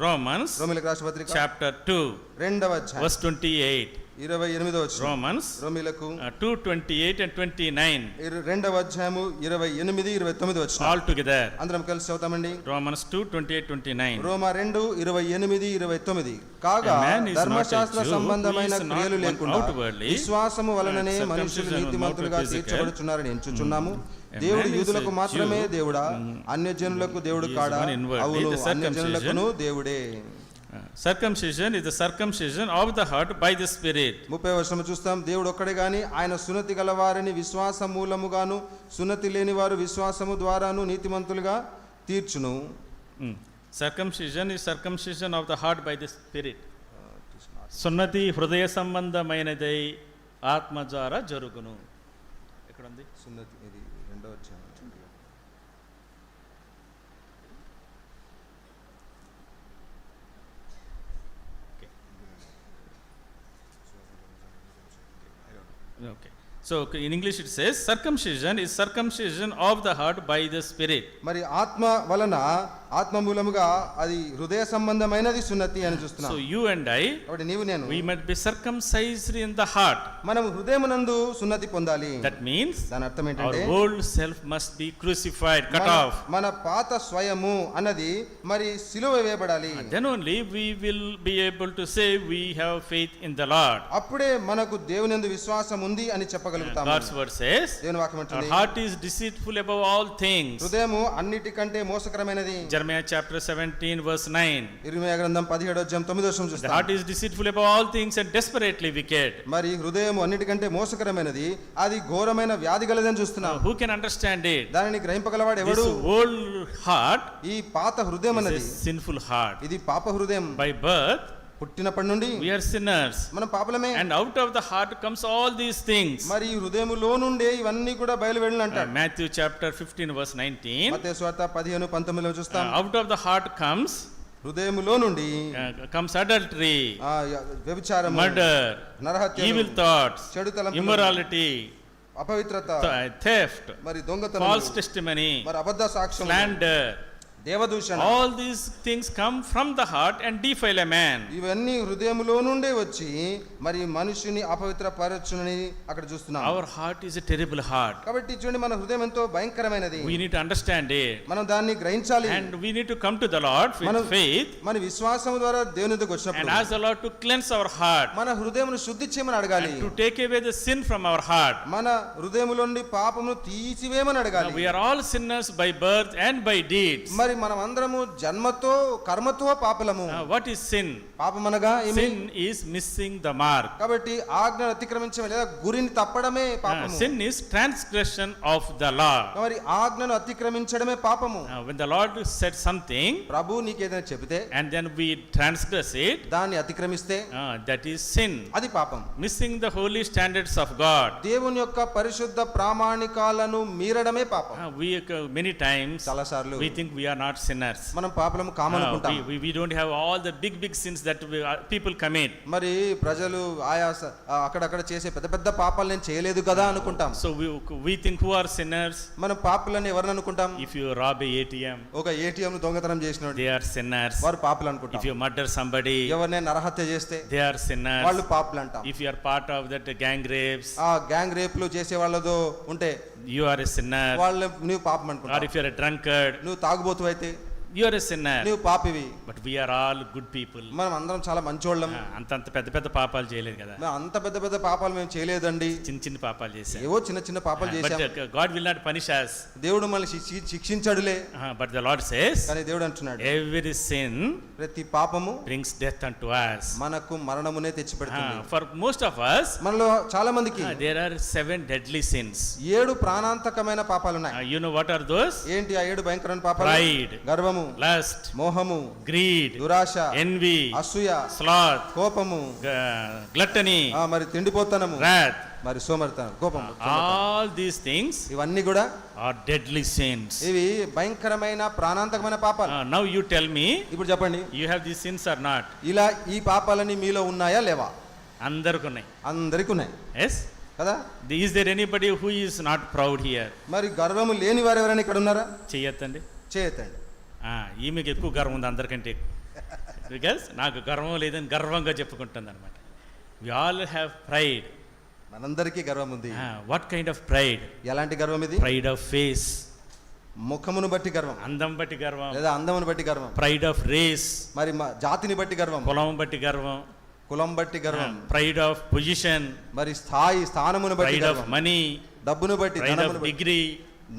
Romans రోమీయులకు రాసిన పత్రిక chapter 2 2వ అధ్యాయం verse 28. 28వ వచనం. Romans రోమీయులకు 2:28 and 29. 2వ అధ్యాయము 28 29 వచనం. All together. అందరం కలిసి చదువుతామండి. Romans 2:28 29. రోమా 2:28 29. కాగా A man is not a ధర్మశాస్త్ర Jew సంబంధమైన who is not క్రియలు one లేకుండా outwardly, విశ్వాసము వలననే circumcision మనుషులు of నీతిమంతులుగా mouth physical. తీర్చబడుచున్నారని ఎంచుచున్నాము. A దేవుడు man is యూదులకు a మాత్రమే Jew, దేవుడా, అన్యజనులకు దేవుడు he is కాడా? one inwardly, అవును, the circumcision. అన్యజనులకును దేవుడే. Circumcision is the circumcision of the heart by the Spirit. 30వ వచనం చూస్తాం. దేవుడు ఒక్కడే గాని ఆయన సున్నతి గల వారిని విశ్వాస మూలముగాను సున్నతి లేని వారు విశ్వాసము ద్వారాను నీతిమంతులుగా తీర్చును. Circumcision is circumcision of the heart by the Spirit. సున్నతి హృదయ సంబంధమైనదై ఆత్మ ద్వారా జరుగును. ఎక్కడ ఉంది సున్నతి? ఇది 2వ అధ్యాయం. Okay. So in English it says circumcision is circumcision of the heart by the Spirit. మరి ఆత్మ వలన ఆత్మ మూలముగా అది హృదయ సంబంధమైనది సున్నతి అని చూస్తున్నాం. So you and I, కాబట్టి నీవు నేను we must be circumcised in the heart. మనం హృదయమునందు సున్నతి పొందాలి. That means దాని అర్థం our ఏంటంటే old self must be crucified, cut off. మన పాత స్వయము అన్నది మరి సిలువ వేయబడాలి. Then only we will be able to say we have faith in the Lord. అప్పుడే మనకు దేవునియందు విశ్వాసం ఉంది అని చెప్పగలుగుతాము. God's word says దేవుని వాక్యం our అంటుంది, heart is deceitful above all things. హృదయము అన్నిటికంటే మోసకరమైనది. Jeremiah chapter 17 verse 9. ఇర్మియా గ్రంథం 17వ అధ్యాయం 9వ వచనం The చూస్తాం. heart is deceitful above all things and desperately wicked. మరి హృదయము అన్నిటికంటే మోసకరమైనది, అది ఘోరమైన వ్యాధి గలదని చూస్తున్నాం. Who can understand it? దానిని గ్రహింపగలవాడు This ఎవడు? old heart ఈ పాత హృదయం is అన్నది a sinful heart. ఇది పాప హృదయం. By birth పుట్టినప్పటి నుండి we are sinners, మనం పాపలమే. and out of the heart comes all these things. మరి ఈ హృదయములో నుండే ఇవన్నీ కూడా బయలువెళ్ళను అంటాడు. Matthew chapter 15 verse 19. మత్తయి సువార్త 15:19 చూస్తాం. Out of the heart comes హృదయములో నుండి comes adultery, వ్యభిచారము, murder, నరహత్య, evil thoughts, చెడు తలంపులు, immorality, అపవిత్రత, theft, మరి దొంగతనం, false testimony, మరి అబద్ధ సాక్ష్యం, slander. దేవదూషణ. All these things come from the heart and defile a man. ఇవన్నీ హృదయములో నుండే వచ్చి మరి మనుషుని అపవిత్రపరచునని అక్కడ చూస్తున్నాం. Our heart is a terrible heart. కాబట్టి చూడండి, మన హృదయం ఎంతో భయంకరమైనది. We need to understand it. మనం దాన్ని గ్రహించాలి. And we need to come to the Lord with faith మన విశ్వాసం ద్వారా దేవుని దగ్గరికి and వచ్చినప్పుడు ask the Lord to cleanse our heart, మన హృదయమును శుద్ధి చేయమని అడగాలి. and to take away the sin from our heart. మన హృదయములో నుండి పాపమును తీసివేయమని అడగాలి. We are all sinners by birth and by deeds. మరి మరి మనం అందరము జన్మతో కర్మతో పాపులము. What is sin? పాపమనగా ఏమి? Sin is missing the mark. కాబట్టి ఆజ్ఞను అతిక్రమించడం లేదా గురిని తప్పడమే పాపము. Sin is transgression of the law. మరి ఆజ్ఞను అతిక్రమించడమే పాపము. When the Lord said something, ప్రభు నీకు ఏదైనా చెబితే and then we transgress it, దాన్ని అతిక్రమిస్తే that is sin. అది పాపం. Missing the holy standards of God. దేవుని యొక్క పరిశుద్ధ ప్రామాణికాలను మీరడమే పాపం. We many times చాలాసార్లు we think we are not sinners. మనం పాపలము కామనుకుంటాం. We don't have all the big sins that people commit. మరి ప్రజలు అక్కడక్కడ చేసే పెద్ద పెద్ద పాపాలు నేను చేయలేదు కదా అనుకుంటాం. So we think who are sinners? మనం పాపులని ఎవరిని అనుకుంటాం? If you rob a ATM, ఒక ATM ను దొంగతనం చేసినోడు they are sinners. వారు పాపులు అనుకుంటాం. If you murder somebody, ఎవరిని నరహత్య చేస్తే they are sinners. వాళ్ళు పాపులు అంటాం. If you are part of that gang rapes, ఆ గ్యాంగ్ రేప్లు చేసే వాళ్ళతో ఉంటే you are a sinner. వాళ్ళు నువ్వు పాపం Or అనుకుంటావు. if you are a drunkard, నువ్వు తాగుబోతు అయితే you are a sinner. నువ్వు పాపివి. But we are all good people. మనం అందరం చాలా మంచోళ్ళం. అంత పెద్ద పాపాలు చేయలేదు కదా. అంత పెద్ద పెద్ద పాపాలు మేము చేయలేదండి. చిన్న పాపాలు చేశాం. ఏవో చిన్న పాపాలు చేశాం. But God will not punish us. దేవుడు మనల్ని శిక్షించడులే. But the Lord says, కానీ దేవుడు అంటున్నాడు, every sin ప్రతి పాపము brings death unto us. మనకు మరణమునే తెచ్చిపెడుతుంది. For most of us, మనలో చాలా మందికి there are 7 deadly sins. 7 ప్రాణాంతకమైన పాపాలు ఉన్నాయి. You know what are those? ఏంటి ఆ 7 భయంకరమైన పాపాలు? Pride, గర్వము, lust, మోహము, greed, దురాశ, envy, అసూయ, sloth, కోపము, gluttony, మరి తిండిపోతనము, wrath, మరి సోమరితనం, కోపము. all these things ఇవన్నీ కూడా are deadly sins. ఇవి భయంకరమైన ప్రాణాంతకమైన పాపాలు. Now you tell me, ఇప్పుడు చెప్పండి, you have these sins or not? ఇలా ఈ పాపాలని మీలో ఉన్నాయా లేవా? అందరికి ఉన్నాయి. అందరికీ ఉన్నాయి. Yes, కదా? is there anybody who is not proud here? మరి గర్వము లేని వారు ఎవరైనా ఇక్కడ ఉన్నారా? చెయ్యొద్దండి. చేయొద్దండి. ఈమెకి ఎక్కువ గర్వం ఉంది అందరికంటే. బికాస్ నాకు గర్వం లేదని గర్వంగా చెప్పుకుంటుంది అనమాట. We all have pride. మనందరికీ గర్వం ఉంది. What kind of pride? ఎలాంటి గర్వం ఇది? ప్రైడ్ ఆఫ్ ఫేస్, ముఖమును బట్టి గర్వం, అందం బట్టి గర్వం, లేదా అందమును బట్టి గర్వం. ప్రైడ్ ఆఫ్ రేస్, మరి జాతిని బట్టి గర్వం, కులం బట్టి గర్వం, కులం బట్టి గర్వం. ప్రైడ్ ఆఫ్ పొజిషన్, మరి స్థానమును బట్టి ప్రైడ్ ఆఫ్ గర్వం, మనీ, డబ్బును బట్టి, ప్రైడ్ ఆఫ్ డిగ్రీ,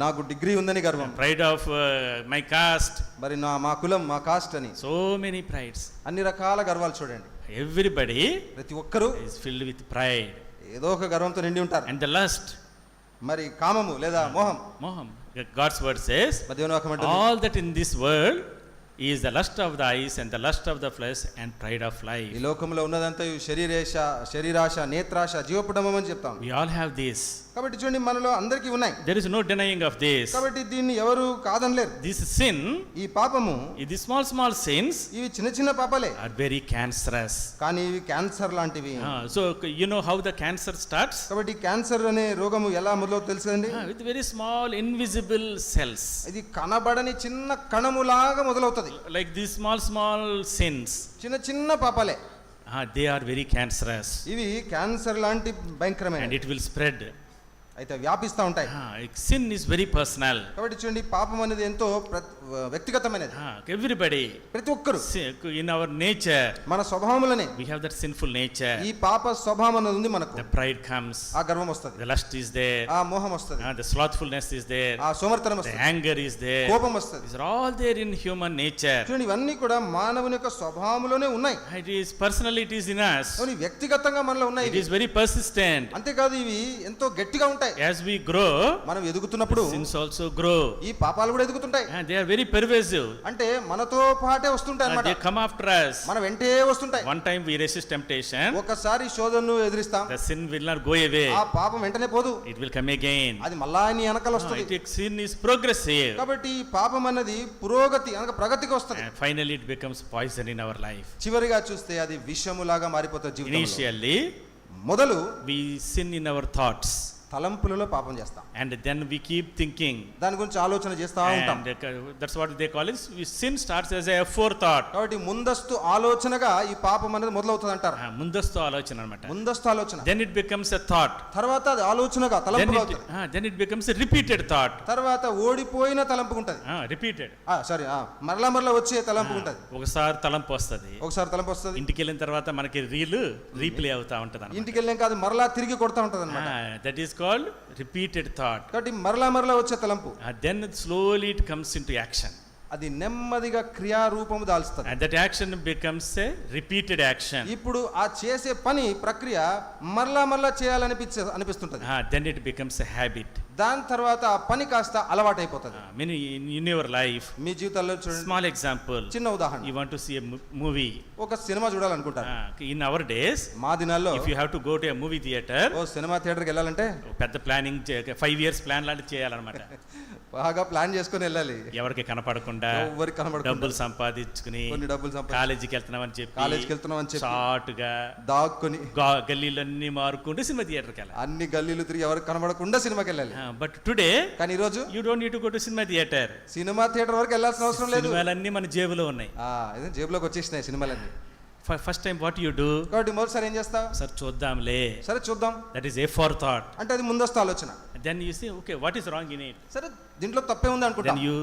నాకు డిగ్రీ ఉందని గర్వం, ప్రైడ్ ఆఫ్ మై కాస్ట్, మరి మా కులం, మా కాస్ట్ అని. So many prides. అన్ని రకాల గర్వాలు చూడండి. ఎవ్రీబడి ప్రతి ఒక్కరు is filled with pride. ఏదో ఒక గర్వంతో నిండి ఉంటారు. And the lust, మరి కామము లేదా మోహం. God's word says, all that in this world is the lust of the eyes and the lust of the flesh and pride of life. ఈ లోకంలో ఉన్నదంతా శరీరాశ, నేత్రాశ, జీవపుటమం అని చెప్తాం. We all have this. కాబట్టి చూడండి, మనలో అందరికీ ఉన్నాయి. There is no denying of this. కాబట్టి దీన్ని ఎవరు కాదనలేరు. This sin, ఈ పాపము, these small sins, ఇవి చిన్న పాపాలే, are very cancerous. కానీ ఇవి క్యాన్సర్ లాంటివి. So you know how the cancer starts? కాబట్టి క్యాన్సర్ అనే రోగము ఎలా మొదలవుతుందో తెలుసు కదండి? With very small invisible cells. ఇది కనబడని చిన్న కణములాగా మొదలవుతుంది. Like these small sins, చిన్న పాపాలే. they are very cancerous. ఇవి క్యాన్సర్ లాంటి భయంకరమైన, And it will spread. అయితే వ్యాపిస్తూ ఉంటాయి. Sin is very personal. కాబట్టి చూడండి, పాపం అనేది ఎంతో వ్యక్తిగతమైనది. Everybody, ప్రతి ఒక్కరు in our nature, మన స్వభావములనే we have that sinful nature. ఈ పాప స్వభావం అనేది ఉంది మనకు. The pride comes, ఆ గర్వం వస్తది, the lust is there, ఆ మోహం వస్తది, the slothfulness is there, ఆ సోమరితనం the వస్తది, anger is there, కోపం వస్తది. these are all there in human nature. చూడండి, ఇవన్నీ కూడా మానవుని యొక్క స్వభావంలోనే ఉన్నాయి. It is personally, it is in us. కానీ వ్యక్తిగతంగా మనలో ఉన్నాయి. It is very persistent. అంతేకాదు, ఇవి ఎంతో గట్టిగా ఉంటాయి. As we grow, మనం ఎదుగుతున్నప్పుడు sins also grow. ఈ పాపాలు కూడా ఎదుగుతుంటాయి. And they are very pervasive. అంటే మనతో పాటే వస్తుంటాయి అన్నమాట. They come after us. మన వెంటే వస్తుంటాయి. One time we resist temptation. ఒకసారి శోధనను ఎదిరిస్తాం. The sin will not go away. ఆ పాపం వెంటనే పోదు. It will come again. అది మళ్ళా నీ వెనకాల వస్తుంది. Sin is progressive. కాబట్టి ఈ పాపం అన్నది పురోగతి అనగా ప్రగతికి వస్తుంది. And finally it becomes poison in our life. చివరిగా చూస్తే అది విషములాగా మారిపోతుంది జీవితంలో. Initially, మొదలు we sin in our thoughts. తలంపులలో పాపం చేస్తాం. And then we keep thinking. దాని గురించి ఆలోచన చేస్తా ఉంటాం. That's what they call it. Sin starts as a forethought. కాబట్టి ముందస్తు ఆలోచనగా ఈ పాపం అనేది మొదలవుతుంది అంటారు. ముందస్తు ఆలోచన అన్నమాట. ముందస్తు ఆలోచన. Then it becomes a thought. తర్వాత అది ఆలోచనగా తలంపు అవుతుంది. Then it becomes a repeated thought. తర్వాత ఓడిపోయిన తలంపు ఉంటది. Repeated. సారీ, మరలా వచ్చే తలంపు ఉంటది. ఒకసారి తలంపు వస్తది. ఒకసారి తలంపు వస్తది. ఇంటికి వెళ్ళిన తర్వాత మనకి రీప్లే అవుతా ఉంటది అన్నమాట. ఇంటికి వెళ్ళాక అది మరలా తిరిగి కొడతా ఉంటది అన్నమాట. That is called repeated thought. కాబట్టి మరలా వచ్చే తలంపు. Then slowly it comes into action. అది నెమ్మదిగా క్రియారూపము దాల్స్తుంది. And that action becomes a repeated action. ఇప్పుడు ఆ చేసే పని ప్రక్రియ మరలా అనిపిస్తుంటది. Then it becomes a habit. దాని తర్వాత ఆ పని కాస్త అలవాటైపోతుంది. Many in your life, మీ జీవితాల్లో చూడండి, small example, చిన్న ఉదాహరణ, you want to see a movie. ఒక సినిమా చూడాలనుకుంటారు. In our days, మా దినాల్లో if you have to go to a movie theater, ఓ సినిమా థియేటర్కి వెళ్ళాలంటే పెద్ద ప్లానింగ్ 5 years ప్లాన్ లాంటి చేయాలన్నమాట. బాగా ప్లాన్ చేసుకొని వెళ్ళాలి. ఎవరికి కనపడకుండా, ఎవరికి కనబడకుండా, డబ్బులు సంపాదించుకుని, కొన్ని డబ్బులు కాలేజీకి వెళ్తున్నామని చెప్పి షార్ట్గా దాక్కుని గల్లీలన్నీ మారుకుంటూ సినిమా థియేటర్కి వెళ్ళాలి. అన్ని గల్లీలు తిరిగి ఎవరికి కనబడకుండా సినిమాకి వెళ్ళాలి. బట్ టుడే, కానీ ఈ రోజు you don't need to go to cinema theatre. Cinema theatre వరకు వెళ్ళాల్సిన అవసరం లేదు. సినిమాలన్నీ మన జేబులో ఉన్నాయి. జేబులోకి వచ్చేసినాయి సినిమాలన్నీ. First time what you do, కాబట్టి మొదటిసారి ఏం చేస్తావు? సరే చూద్దాంలే, సరే చూద్దాం, that is a forethought. అంటే అది ముందస్తు ఆలోచన. Then you say, okay, what is wrong in it? సరే దీంట్లో తప్పే ఉంది అనుకుంటా. Then you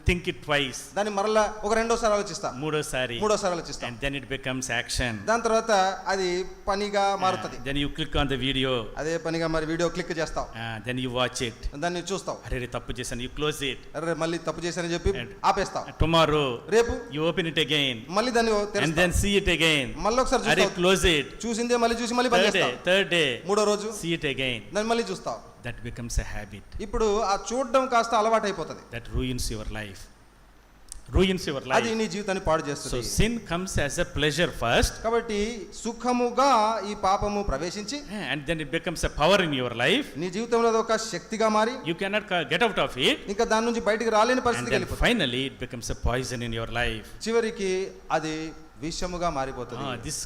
think it twice. దాన్ని మరలా ఒక రెండోసారి ఆలోచిస్తా, మూడోసారి ఆలోచిస్తా, and then it becomes action. దాని తర్వాత అది పనిగా మారుతుంది. Then you click on the video. అదే పనిగా మరి వీడియో క్లిక్ చేస్తావు. Then you watch it. దాన్ని చూస్తావు. అరే తప్పు చేశాను, you close it. అరే మళ్ళీ తప్పు చేశానని చెప్పి ఆపేస్తావు. Tomorrow, రేపు you open it again. మళ్ళీ దాన్ని and then see it again. మళ్ళీ ఒకసారి అరే చూస్తావు. close it. చూసిందే మళ్ళీ చూసి మళ్ళీ బంద్ చేస్తావు. Third day, మూడో రోజు see it again. దాన్ని మళ్ళీ చూస్తావు. That becomes a habit. ఇప్పుడు ఆ చూడడం కాస్త అలవాటు అయిపోతుంది. That ruins your life. Ruins your life. అది నీ జీవితాన్ని పాడు చేస్తుంది. So sin comes as a pleasure first. కాబట్టి సుఖముగా ఈ పాపము ప్రవేశించి, and then it becomes a power in your life. నీ జీవితంలో అది ఒక శక్తిగా మారి, you cannot get out of it. ఇంకా దాని నుంచి బయటికి రాలేని పరిస్థితికి and then finally it becomes a poison in your life. చివరికి అది విషముగా మారిపోతుంది. This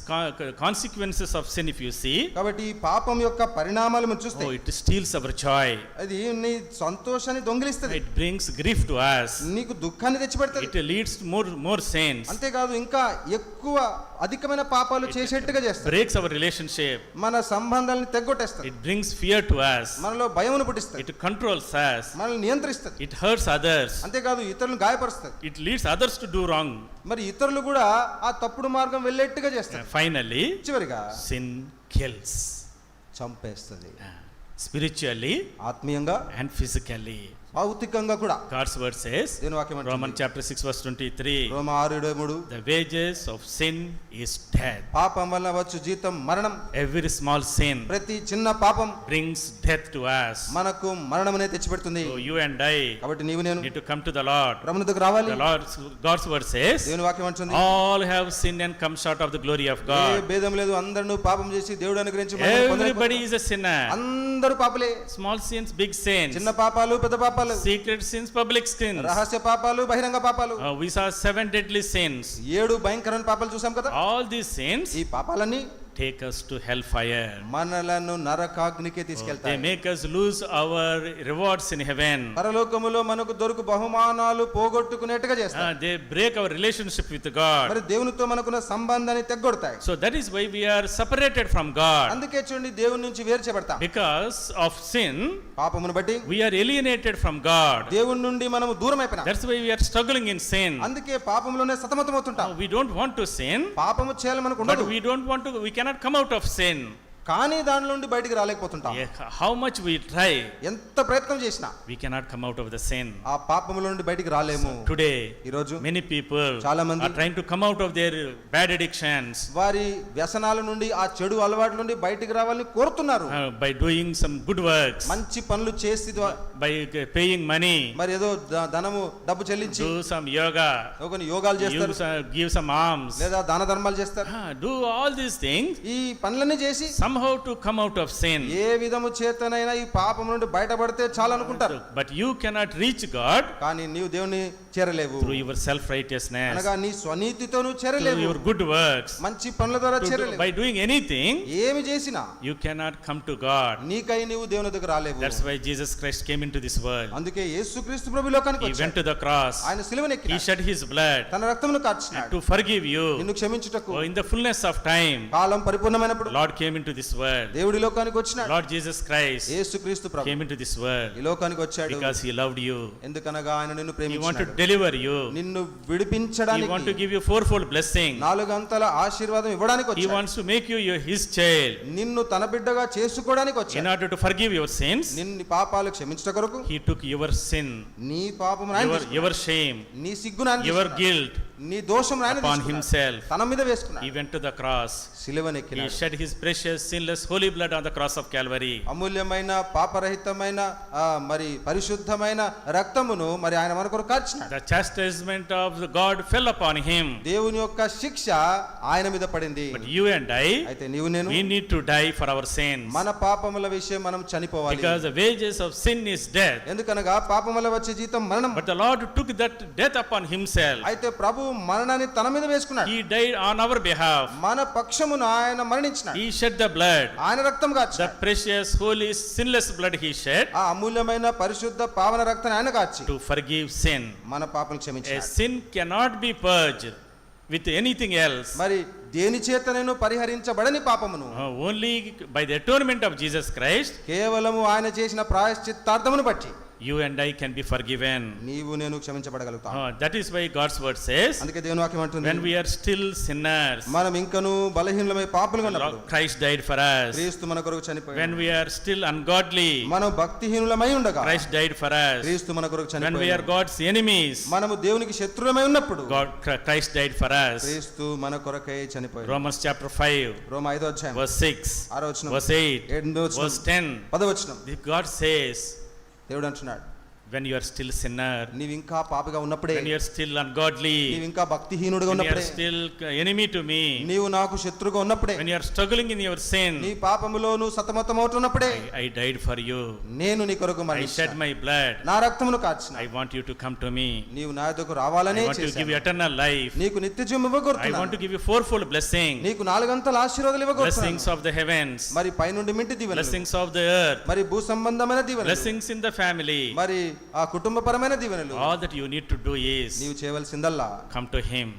consequences of sin, if you see, కాబట్టి ఈ పాపం యొక్క పరిణామాలు మనం చూస్తే, it steals our joy. అది నీ సంతోషాన్ని దొంగిలిస్తుంది. It brings grief to us. నీకు దుఃఖాన్ని తెచ్చిపెడుతుంది. It leads to more sins. అంతేకాదు ఇంకా ఎక్కువ అధికమైన పాపాలు చేసేట్టుగా చేస్తుంది. Breaks our relationship. మన సంబంధాలను తెగ్గొట్టేస్తుంది. It brings fear to us. మనలో భయమును పుట్టిస్తుంది. It controls us. మనల్ని నియంత్రిస్తుంది. It hurts others. అంతేకాదు ఇతరులను గాయపరుస్తుంది. It leads others to do wrong. మరి ఇతరులు కూడా ఆ తప్పుడు మార్గం వెళ్ళేట్టుగా చేస్తారు. Finally, చివరిగా sin kills. చంపేస్తుంది. Spiritually, ఆత్మీయంగా and physically. భౌతికంగా కూడా. God's word says, దేవుని వాక్యం అంటుంది, Romans chapter 6 verse 23, Roma 6:23, the wages of sin is death. పాపం వల్ల వచ్చు జీతం మరణం. Every small sin ప్రతి చిన్న పాపం brings death to us. మనకు మరణమనే తెచ్చిపెడుతుంది. So you and I కాబట్టి నీవు నేను need to come to the Lord. ప్రభువుని దగ్గరకు రావాలి. God's word says, దేవుని వాక్యం అంటుంది, all have sinned and come short of the glory of A God. భేదం లేదు, అందరూ పాపం చేసి దేవుడు అనుగ్రహించి Everybody is a sinner. అందరూ పాపులే. Small sins, big sins. చిన్న పాపాలు, పెద్ద పాపాలు. Secret sins, public sins. రహస్య పాపాలు, బహిరంగ పాపాలు. We saw 7 deadly sins. 7 భయంకరమైన పాపాలు చూసాం కదా. All these sins ఈ పాపాలన్నీ take us to hellfire. మనలను నరకాగ్నికి తీసుకెళ్తాయి. They make us lose our rewards in heaven. పరలోకములో మనకు దొరుకు బహుమానాలు పోగొట్టుకునేట్టుగా చేస్తాయి. They break our relationship with God. మరి దేవునితో మనకున్న సంబంధాన్ని తెగ్గొడతాయి. So that is why we are separated from God. అందుకే చూడండి దేవుని నుంచి వేరు చేయబడతాం. Because of sin, పాపమును బట్టి we are alienated from God. దేవుని నుండి మనము దూరం అయిపోయినాం. That's why we are struggling in sin. అందుకే పాపములోనే సతమతమవుతుంటాం. We don't want to sin. పాపము చేయాలని మనకు But ఉండదు. we cannot come out of sin. కానీ దాని నుండి బయటికి రాలేకపోతుంటాం. How much we try, ఎంత ప్రయత్నం చేసినా we cannot come out of the sin. ఆ పాపముల నుండి బయటికి రాలేము. Today, ఈ రోజు many people చాలా మంది are trying to come out of their bad addictions. వారి వ్యసనాల నుండి, ఆ చెడు అలవాట్ల నుండి బయటికి రావాలని కోరుతున్నారు. By doing some good works. మంచి పనులు చేసి, by paying money. మరి ఏదో ధనము డబ్బు చెల్లించి Do some yoga. కొన్ని యోగాలు చేస్తారు, give some alms. లేదా దాన ధర్మాలు చేస్తారు. Do all these things. ఈ పనులన్నీ చేసి somehow to come out of sin. ఏ విధము చేతనైనా ఈ పాపం నుండి బయటపడితే చాలు అనుకుంటారు. But you cannot reach God. కానీ నీవు దేవుని చేరలేవు. Through your self righteousness. అనగా నీ స్వనీతితో నువ్వు చేరలేవు. Through your good works. మంచి పనుల ద్వారా చేరలేవు. By doing anything, ఏమి చేసినా you cannot come to God. నీకై నీవు దేవుని దగ్గర రాలేవు. That's why Jesus Christ came into this world. అందుకే యేసుక్రీస్తు ప్రభు లోకానికి He వచ్చాడు. went to the cross. ఆయన సిలువను ఎక్కాడు. He shed his blood. తన రక్తమును కార్చినాడు to forgive you. నిన్ను క్షమించుటకు. In the fullness of time, column పరిపూర్ణమైనప్పుడు Lord came into this this world. దేవుడి లోకానికి వచ్చినాడు. Lord Jesus Christ యేసుక్రీస్తు ప్రభు came into this world ఈ లోకానికి వచ్చాడు because he loved you. ఎందుకనగా ఆయన నిన్ను He want to ప్రేమించాడు. deliver you. నిన్ను He విడిపించడానికి want to give you fourfold blessing. 4 అంతల ఆశీర్వాదం ఇవ్వడానికి He వచ్చాడు. wants to make you his child. నిన్ను తన బిడ్డగా చేసుకోవడానికి In వచ్చాడు. order to forgive your sins, నిన్ను పాపాలు క్షమించట కొరకు he took your sin, నీ పాపమును ఆయన తీసుకున్నాడు. your shame, నీ సిగ్గును ఆయన your తీసుకున్నాడు. guilt నీ దోషం ఆయన upon తీసుకున్నాడు. himself. తన మీద వేసుకున్నాడు. He went to the cross. He సిలువనెక్కినాడు. shed his precious sinless holy blood on the cross of Calvary. అమూల్యమైన పాపరహితమైన మరి పరిశుద్ధమైన రక్తమును మరి ఆయన మన కొరకు కార్చినాడు. The chastisement of the God fell upon him. దేవుని యొక్క శిక్ష ఆయన మీద పడింది. But you and I, అయితే నీవు నేను we need to die for our sins. మన పాపముల విషయం మనం చనిపోవాలి. Because the wages of sin is death. ఎందుకనగా పాపముల వచ్చే జీతం మరణం. But the Lord took that death upon himself. అయితే ప్రభు మరణాన్ని తన మీద వేసుకున్నాడు. He died on our behalf. మన పక్షమున ఆయన మరణించినాడు. He shed the blood. ఆయన రక్తం The కార్చాడు. precious, holy, sinless blood he shed ఆ అమూల్యమైన పరిశుద్ధ పావన రక్తాన్ని ఆయన కార్చి to forgive sin. మన పాపం A క్షమించాడు. sin cannot be purged with anything else. మరి దేని చేతనైనా పరిహరించబడని పాపమును Only by the atonement of Jesus Christ, కేవలము ఆయన చేసిన ప్రాయశ్చిత్తార్థమును బట్టి you and I can be forgiven. నీవు నేను క్షమించబడగలుగుతాం. That is why God's word says, అందుకే దేవుని వాక్యం అంటుంది, when we are still sinners, మనం ఇంకను బలహీనులమై పాపులుగా ఉన్నప్పుడు Christ died for us. క్రీస్తు మన కొరకు చనిపోయాడు. When we are still ungodly, మనం భక్తిహీనులమై ఉండగా Christ died for us. క్రీస్తు మన కొరకు When we are చనిపోయాడు. God's enemies, మనము దేవునికి శత్రువులమై ఉన్నప్పుడు Christ died for us. క్రీస్తు మన కొరకై చనిపోయాడు. Romans chapter 5, రోమా 5వ అధ్యాయం verse 6, 6వ వచనం, verse 8, 7వ వచనం, verse 10. 10వ వచనం. God says, దేవుడు అంటున్నాడు, when you are still sinner, నీవు ఇంకా పాపిగా ఉన్నప్పుడే, when you are still ungodly, నీవు ఇంకా భక్తిహీనుడిగా when you are ఉన్నప్పుడే, still enemy to me, నీవు నాకు శత్రుగా ఉన్నప్పుడే, when you are struggling in your sin, నీ పాపములో నువ్వు సతమతమవుతున్నప్పుడే I died for you. నేను నీ కొరకు I shed మరణించాను. my blood. నా రక్తమును కార్చిన. I want you to come to me. నీవు నా యొద్దకు I రావాలనే want to give you చేశాను. eternal life. నీకు నిత్య జీవం I want to ఇవ్వగోరుతున్నాను. give you fourfold blessing. నీకు 4 అంతల ఆశీర్వాదాలు Blessings ఇవ్వగోరుతున్నాను. of the heavens, మరి పైనుండి మింటి దీవెనలు, blessings of the earth, మరి భూ సంబంధమైన దీవెనలు, blessings in the family. మరి ఆ కుటుంబపరమైన దీవెనలు. All that you need to do is నీవు చేయవలసిందల్లా come to him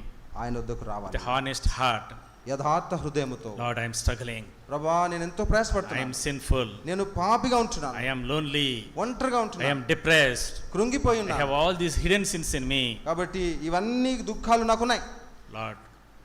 ఆయన వద్దకు with రావాలి. a honest heart. యథార్థ హృదయముతో, Lord, I am struggling. ప్రభా నేను ఎంతో I am ప్రయాసపడుతున్నాను, sinful. నేను పాపిగా ఉంటున్నాను, I am lonely. ఒంటరిగా I ఉంటున్నాను, am depressed. కృంగిపోయి I have ఉన్నాను. all these hidden sins in me. కాబట్టి ఇవన్నీ దుఃఖాలు నాకున్నాయి. Lord,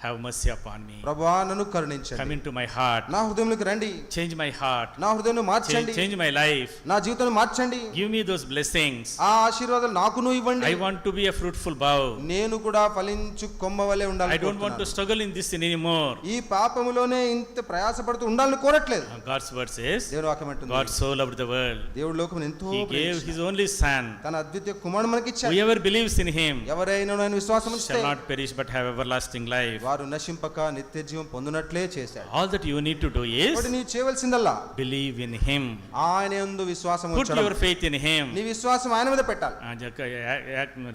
have mercy upon me. ప్రభా నన్ను Come కరుణించండి, into my heart. నా హృదయంలోకి రండి, Change my heart. నా హృదయాన్ని మార్చండి, Change my life. నా జీవితాన్ని మార్చండి. Give me those blessings. ఆ ఆశీర్వాదాలు నాకును ఇవ్వండి. I want to be a fruitful bough. నేను కూడా ఫలించు కొమ్మ వలె ఉండాలని I don't want to కోరుతున్నాను. struggle in this sin anymore. ఈ పాపములోనే ఇంత ప్రయాసపడుతూ ఉండాలని కోరట్లేదు. God's word says, దేవుని వాక్యం అంటుంది, God so loved the world. దేవుడు లోకమును ఎంతో He gave ప్రేమించాడు. his only son. తన అద్వితీయ కుమారుడు మనకిచ్చాడు. Whoever believes in him ఎవరైనా ఆయన విశ్వాసం ఉంచితే shall not perish but have everlasting life. వారు నశింపక నిత్య జీవం పొందునట్లే చేశాడు. All that you need to do కాబట్టి is నీవు చేయవలసిందల్లా believe in him. ఆయన యందు విశ్వాసం Put ఉంచడం. your faith in him. నీ విశ్వాసం ఆయన మీద పెట్టాలి.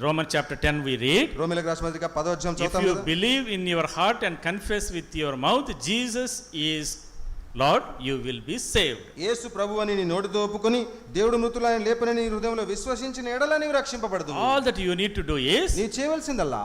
Romans chapter 10 we read, రోమీయులకు రాసిన పత్రిక 10వ అధ్యాయం if చదువుతాం you కదా. believe in your heart and confess with your mouth Jesus is Lord, you will be saved. యేసు ప్రభువు అని నీ నోటితో ఒప్పుకొని దేవుడు మృతులైన లేపనని నీ హృదయంలో విశ్వసించిన ఎడల నీవు రక్షింపబడదు. All that you need to do is నీ చేయవలసిందల్లా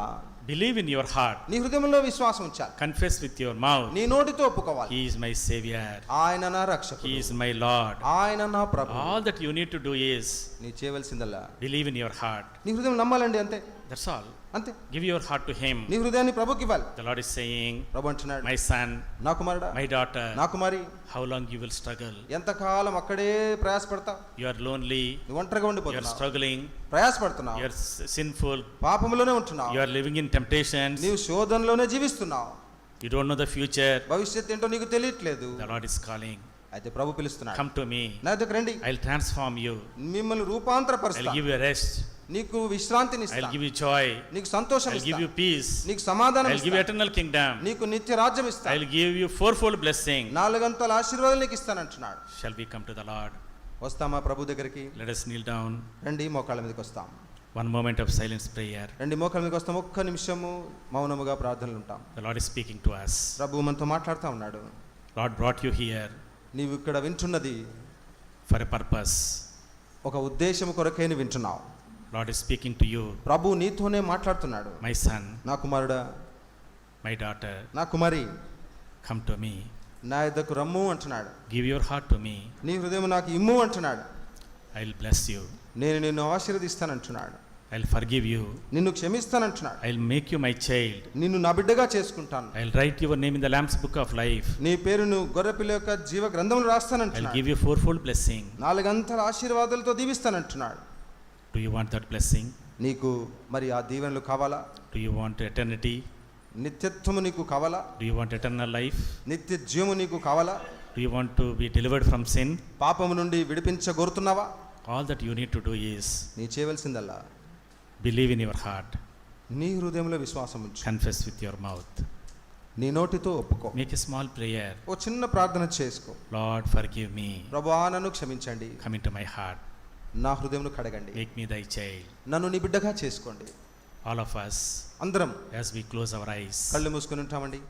believe in your heart, నీ హృదయంలో విశ్వాసం ఉంచాలి, confess with your mouth, నీ నోటితో ఒప్పుకోవాలి. He is my Savior, ఆయన నా రక్షకుడు, He is my Lord. ఆయన నా ప్రభు. All that you need to do is నీ చేయవలసిందల్లా believe in your heart. నీ హృదయం నమ్మాలండి, అంతే That's all. అంతే. Give your heart to Him. నీ హృదయాన్ని ప్రభుకి ఇవ్వాలి. The Lord is saying, ప్రభు అంటున్నాడు, my son, నా కుమారుడా, my daughter, నా కుమారి, how long you will struggle? ఎంతకాలం అక్కడే ప్రయాసపడతావు? You are lonely, నువ్వు ఒంటరిగా you are ఉండిపోతున్నావు, struggling, ప్రయాసపడుతున్నావు, you are sinful, పాపములోనే ఉంటున్నావు, you are living in temptations, నీవు శోధనలోనే జీవిస్తున్నావు, you don't know the future. భవిష్యత్తు ఏంటో నీకు తెలియట్లేదు. The Lord is calling, అయితే ప్రభు పిలుస్తున్నాడు, come to me, నా దగ్గర రండి, I'll transform you, మిమ్మల్ని I'll రూపాంతరపరుస్తా, give you rest, నీకు విశ్రాంతిని I'll ఇస్తా, give you joy, నీకు సంతోషం I'll give ఇస్తా, you peace, నీకు సమాధానం I'll give you ఇస్తా, eternal kingdom, నీకు నిత్య రాజ్యం ఇస్తా, I'll give you fourfold blessing. 4 అంతల ఆశీర్వాదాలు నీకు ఇస్తానంటున్నాడు. Shall we come to the Lord? వస్తామా ప్రభు దగ్గరికి? Let us kneel down. రండి, మోకాళ్ళ మీదకి వస్తాం. One moment of silence prayer. రండి, మోకాళ్ళ మీదకి వస్తాం. ఒక్క నిమిషము మౌనముగా ప్రార్థనలు ఉంటాం. The Lord is speaking to us. ప్రభు మనతో మాట్లాడుతూ ఉన్నాడు. Lord brought you here నీవు ఇక్కడ వింటున్నది for a purpose. ఒక ఉద్దేశం కొరకై నువ్వు వింటున్నావు. Lord is speaking to you. ప్రభు నీతోనే మాట్లాడుతున్నాడు. My son, నా కుమారుడా, my daughter, నా కుమారి, come to me. నా యొద్దకు రమ్ము అంటున్నాడు. Give your heart to me. నీ హృదయం నాకు ఇమ్ము అంటున్నాడు. I will bless you. నేను నిన్ను ఆశీర్వదిస్తానంటున్నాడు. I will forgive you. నిన్ను క్షమిస్తానంటున్నాడు. I will make you my child. నిన్ను నా బిడ్డగా చేసుకుంటాను. I will write your name in the Lamb's book of life. నీ పేరును గొర్రెపిల్ల యొక్క జీవ గ్రంథంలో I will రాస్తానంటున్నాడు. give you fourfold blessing. 4 అంతల ఆశీర్వాదాలతో దీవిస్తానంటున్నాడు. Do you want that blessing? నీకు మరి ఆ దీవెనలు కావాలా? Do you want eternity? నిత్యత్వము నీకు కావాలా? Do you want eternal life? నిత్య జీవము నీకు కావాలా? Do you want to be delivered from sin? పాపము నుండి విడిపించగోరుతున్నావా? All that you need to do is నీ చేయవలసిందల్లా believe in your heart, నీ హృదయంలో విశ్వాసం ఉంచు, confess with your mouth, నీ నోటితో ఒప్పుకో, make a small prayer. ఓ చిన్న ప్రార్థన చేసుకో. Lord, forgive me. ప్రభువా నన్ను క్షమించండి, Come into my heart. నా హృదయంను కడగండి, Make me thy child. నన్ను నీ బిడ్డగా చేసుకోండి. All of us, అందరం as we close our eyes, కళ్ళు మూసుకొని ఉంటామండి.